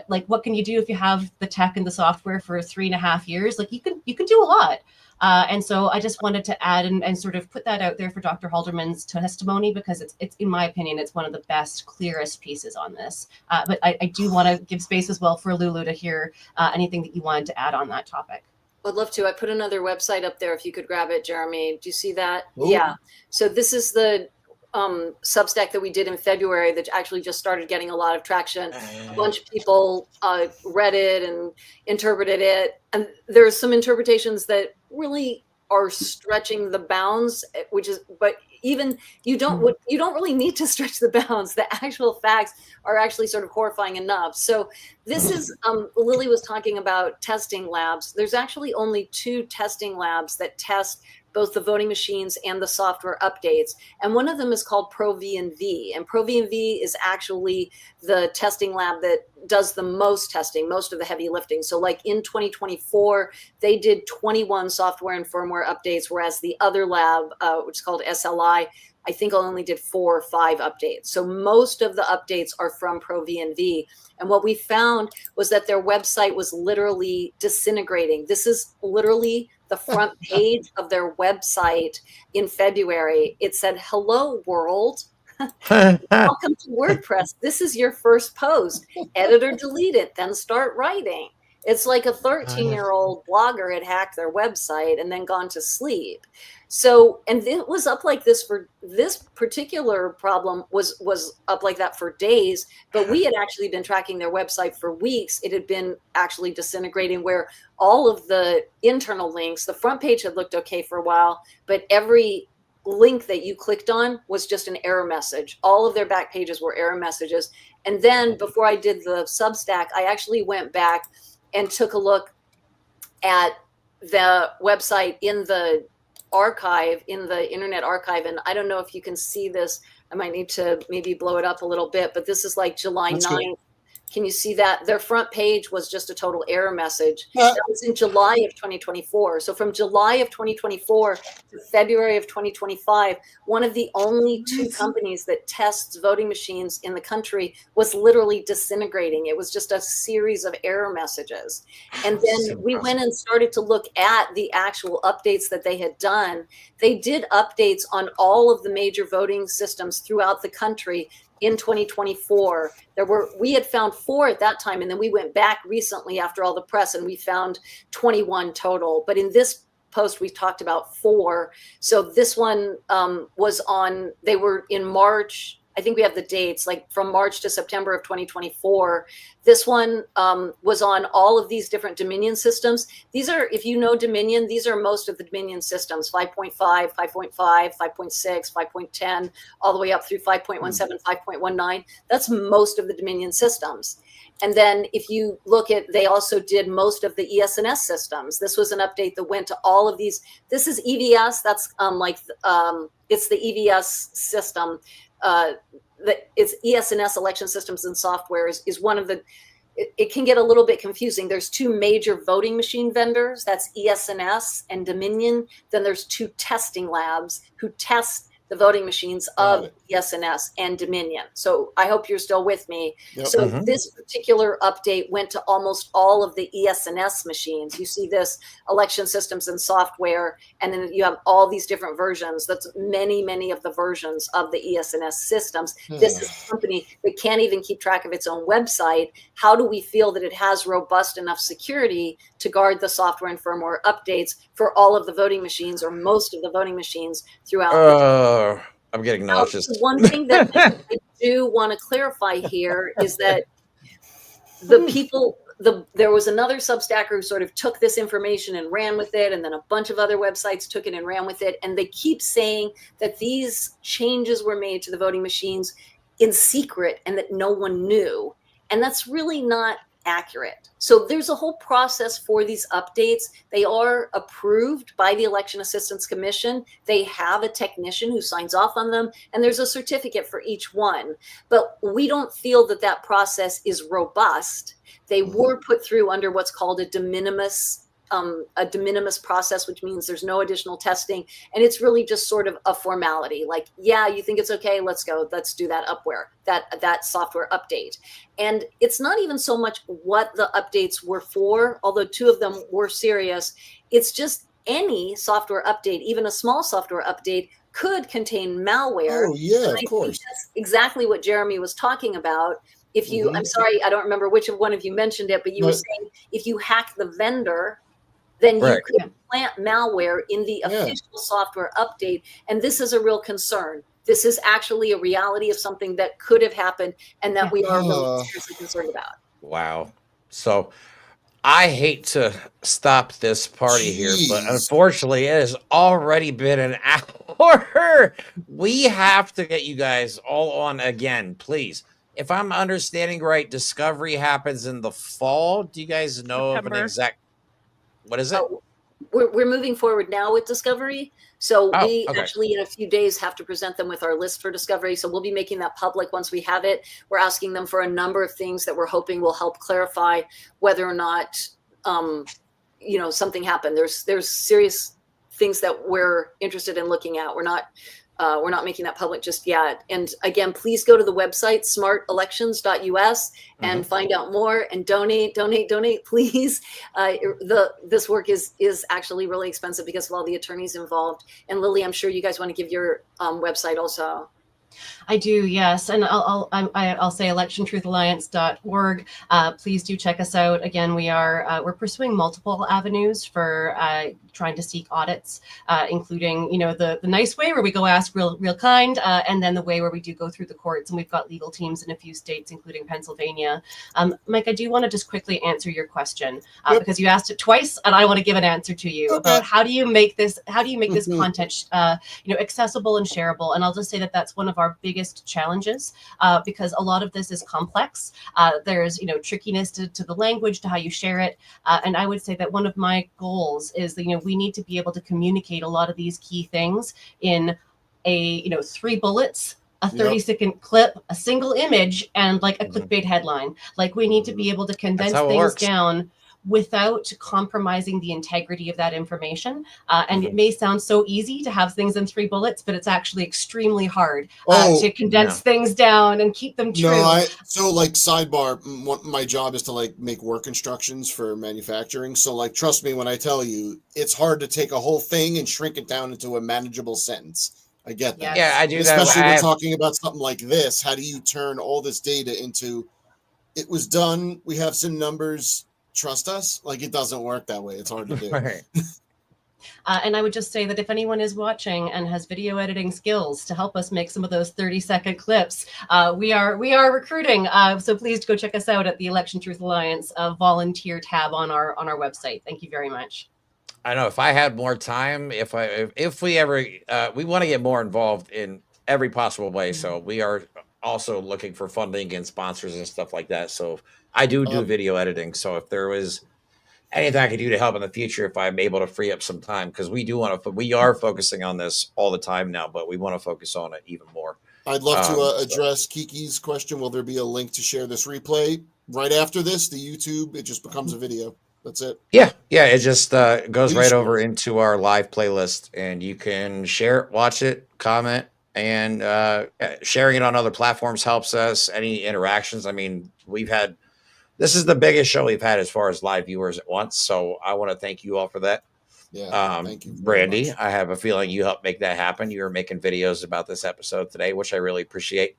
like, what can you do if you have the tech and the software for 3.5 years? Like, you can do a lot. And so I just wanted to add and sort of put that out there for Dr. Halderman's testimony, because it's in my opinion, it's one of the best, clearest pieces on this. But I do want to give space as well for Lulu to hear anything that you wanted to add on that topic. I'd love to. I put another website up there if you could grab it, Jeremy. Do you see that? Ooh. Yeah. So this is the Substack that we did in February that actually just started getting a lot of traction. A bunch of people read it and interpreted it. And there's some interpretations that really are stretching the bounds, but even you don't really need to stretch the bounds. The actual facts are actually sort of horrifying enough. So this is, Lily was talking about testing labs. There's actually only 2 testing labs that test both the voting machines and the software updates. And one of them is called ProV&V. And ProV&V is actually the testing lab that does the most testing, most of the heavy lifting. So like in 2024, they did 21 software and firmware updates, whereas the other lab, which is called SLI, I think only did 4 or 5 updates. So most of the updates are from ProV&V. And what we found was that their website was literally disintegrating. This is literally the front page of their website in February. It said, "Hello, world. Welcome to WordPress. This is your first post. Edit or delete it, then start writing." It's like a 13-year-old blogger had hacked their website and then gone to sleep. So, and it was up like this for this particular problem was up like that for days, but we had actually been tracking their website for weeks. It had been actually disintegrating, where all of the internal links, the front page had looked okay for a while, but every link that you clicked on was just an error message. All of their back pages were error messages. And then before I did the Substack, I actually went back and took a look at the website in the archive, in the Internet Archive. And I don't know if you can see this. I might need to maybe blow it up a little bit, but this is like July 9th, Can you see that? Their front page was just a total error message. That was in July of 2024. So from July of 2024 to February of 2025, one of the only 2 companies that tests voting machines in the country was literally disintegrating. It was just a series of error messages. And then we went and started to look at the actual updates that they had done. They did updates on all of the major voting systems throughout the country in 2024. We had found 4 at that time, and then we went back recently after all the press and we found 21 total. But in this post, we talked about 4. So this one they were in March. I think we have the dates, like from March to September of 2024. This one was on all of these different Dominion systems. These are, if you know Dominion, these are most of the Dominion systems, 5.5, 5.5, 5.6, 5.10, all the way up through 5.17, 5.19. That's most of the Dominion systems. And then if you look at, they also did most of the ES&S systems. This was an update that went to all of these. This is EVS. That's it's the EVS system. It's ES&S, election systems and software, is one of the, it can get a little bit confusing. There's 2 major voting machine vendors. That's ES&S and Dominion. Then there's 2 testing labs who test the voting machines of ES&S and Dominion. So I hope you're still with me. Yep. So this particular update went to almost all of the ES&S machines. You see this election systems and software, and then you have all these different versions. That's many, many of the versions of the ES&S systems. This is a company that can't even keep track of its own website. How do we feel that it has robust enough security to guard the software and firmware updates for all of the voting machines, or most of the voting machines throughout I'm getting nauseous. One thing that I do want to clarify here is that there was another Substacker who sort of took this information and ran with it, and then a bunch of other websites took it and ran with it, and they keep saying that these changes were made to the voting machines in secret and that no one knew. And that's really not accurate. So there's a whole process for these updates. They are approved by the Election Assistance Commission. They have a technician who signs off on them, and there's a certificate for each one. But we don't feel that that process is robust. They were put through under what's called a de minimis process, which means there's no additional testing. And it's really just sort of a formality. Like, yeah, you think it's okay, let's go, let's do that that software update. And it's not even so much what the updates were for, although 2 of them were serious. It's just any software update, even a small software update, could contain malware. Oh, yeah, of course. That's exactly what Jeremy was talking about. If you, I'm sorry, I don't remember which one of you mentioned it, but you were saying if you hack the vendor, then you could plant malware in the official software update. And this is a real concern. This is actually a reality of something that could have happened and that we are really seriously concerned about. Wow. So I hate to stop this party here, but unfortunately it has already been an hour. We have to get you guys all on again, please. If I'm understanding right, Discovery happens in the fall. Do you guys know of an exact... What is it? We're moving forward now with Discovery. So we actually in a few days have to present them with our list for Discovery. So we'll be making that public once we have it. We're asking them for a number of things that we're hoping will help clarify whether or not, something happened. There's serious things that we're interested in looking at. We're not making that public just yet. And again, please go to the website, smartelections.us, and find out more and donate, please. This work is actually really expensive because of all the attorneys involved. And Lily, I'm sure you guys want to give your website also. I do, yes. And I'll say electiontruthalliance.org. Please do check us out. Again, we're pursuing multiple avenues for trying to seek audits, including, the nice way where we go ask real kind, and then the way where we do go through the courts. And we've got legal teams in a few states, including Pennsylvania. Mike, I do want to just quickly answer your question because you asked it twice, and I want to give an answer to you about how do you make this content, accessible and shareable. And I'll just say that that's one of our biggest challenges because a lot of this is complex. There's, trickiness to the language, to how you share it. And I would say that one of my goals is that, we need to be able to communicate a lot of these key things in a, 3 bullets a 30-second clip, a single image, and like a clickbait headline. Like we need to be able to condense things down without compromising the integrity of that information. And it may sound so easy to have things in 3 bullets, but it's actually extremely hard to condense things down and keep them true. So like sidebar, my job is to like make work instructions for manufacturing. So like, trust me when I tell you, it's hard to take a whole thing and shrink it down into a manageable sentence. I get that. Yeah, I do that. Especially when we're talking about something like this. How do you turn all this data into, it was done, we have some numbers, trust us? Like, it doesn't work that way. It's hard to do. Right. And I would just say that if anyone is watching and has video editing skills to help us make some of those 30-second clips, we are recruiting. So please go check us out at the Election Truth Alliance volunteer tab on our website. Thank you very much. I know if I had more time, if we ever, we want to get more involved in every possible way. So we are also looking for funding and sponsors and stuff like that. So I do video editing. So if there was anything I could do to help in the future, if I'm able to free up some time, because we are focusing on this all the time now, but we want to focus on it even more. I'd love to address Kiki's question. Will there be a link to share this replay right after this? The YouTube, it just becomes a video. That's it. Yeah. It just goes right over into our live playlist, and you can share it, watch it, comment, and sharing it on other platforms helps us. Any interactions? I mean, this is the biggest show we've had as far as live viewers at once. So I want to thank you all for that. Yeah, thank you, Brandy. I have a feeling you helped make that happen. You were making videos about this episode today, which I really appreciate.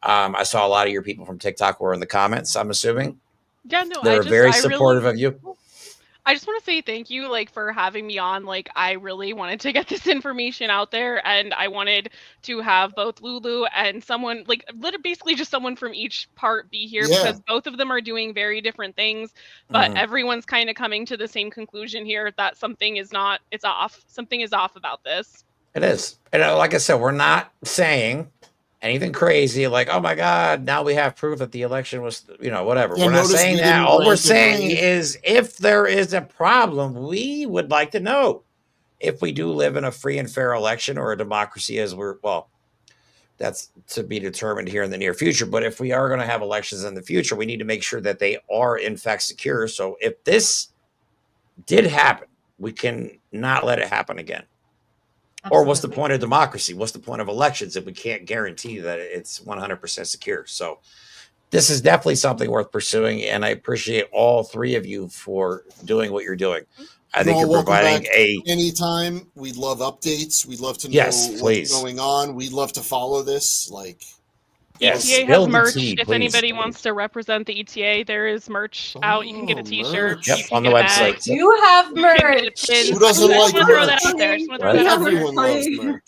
I saw a lot of your people from TikTok were in the comments, I'm assuming. Yeah, no, they're very supportive of you. I just want to say thank you, like, for having me on. Like, I really wanted to get this information out there, and I wanted to have both Lulu and someone, like, basically just someone from each part be here, because both of them are doing very different things, but everyone's kind of coming to the same conclusion here that something is off about this. It is. And like I said, we're not saying anything crazy like, oh my God, now we have proof that the election was, whatever. We're not saying that. All we're saying is if there is a problem, we would like to know if we do live in a free and fair election or a democracy that's to be determined here in the near future. But if we are going to have elections in the future, we need to make sure that they are in fact secure. So if this did happen, we can not let it happen again. Absolutely. Or what's the point of democracy? What's the point of elections if we can't guarantee that it's 100% secure? So this is definitely something worth pursuing, and I appreciate all 3 of you for doing what you're doing. I think you're providing anytime. We'd love updates. We'd love to know what's going on. We'd love to follow this. ETA has merch. If anybody wants to represent the ETA, there is merch out. You can get a T-shirt. Yep, on the website. You have merch. Who doesn't like merch? Everyone loves merch.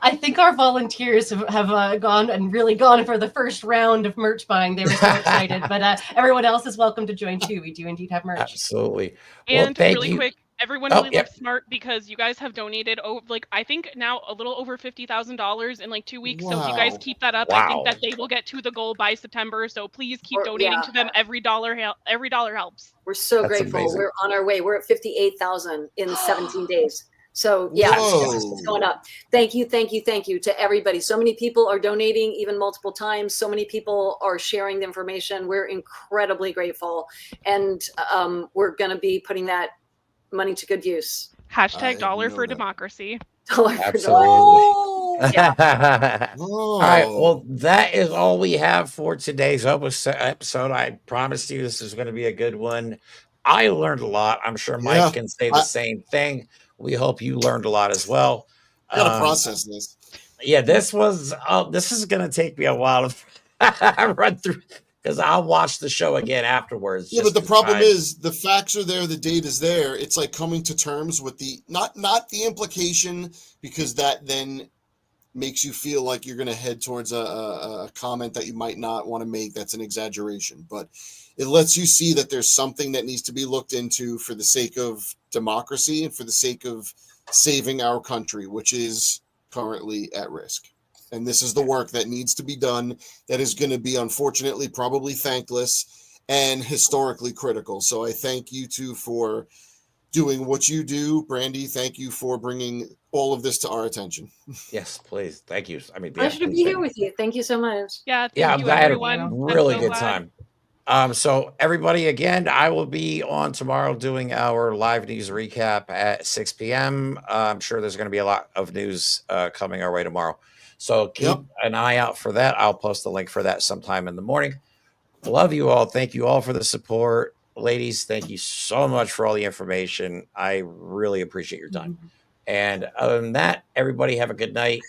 I think our volunteers have gone for the first round of merch buying. They were so excited, but everyone else is welcome to join too. We do indeed have merch. Absolutely. And really quick, everyone really looks smart because you guys have donated I think now a little over $50,000 in like 2 weeks. Wow. So if you guys keep that up, I think that they will get to the goal by September. So please keep donating to them. Every dollar helps. We're so grateful. Amazing. We're on our way. We're at 58,000 in 17 days. So it's going up. Thank you to everybody. So many people are donating even multiple times. So many people are sharing the information. We're incredibly grateful. And we're going to be putting that money to good use. #$ dollar for democracy. Absolutely. All right. Well, that is all we have for today's episode. I promised you this is going to be a good one. I learned a lot. I'm sure Mike can say the same thing. We hope you learned a lot as well. I gotta process this. Yeah, this is going to take me a while to run through, because I'll watch the show again afterwards. Yeah, but the problem is the facts are there, the data's there. It's like coming to terms with the not the implication, because that then makes you feel like you're going to head towards a comment that you might not want to make. That's an exaggeration, but it lets you see that there's something that needs to be looked into for the sake of democracy and for the sake of saving our country, which is currently at risk. And this is the work that needs to be done, that is going to be, unfortunately, probably thankless and historically critical. So I thank you two for doing what you do. Brandy, thank you for bringing all of this to our attention. Yes, please. Thank you. I mean, Pleasure to be here with you. Thank you so much. Yeah, yeah, thank you, I had a everyone. I'm really so good glad. time. So everybody, again, I will be on tomorrow doing our live news recap at 6 p.m. I'm sure there's going to be a lot of news coming our way tomorrow. So keep an eye out for that. I'll post the link for that sometime in the morning. Love you all. Thank you all for the support. Ladies, thank you so much for all the information. I really appreciate your time. And other than that, everybody have a good night.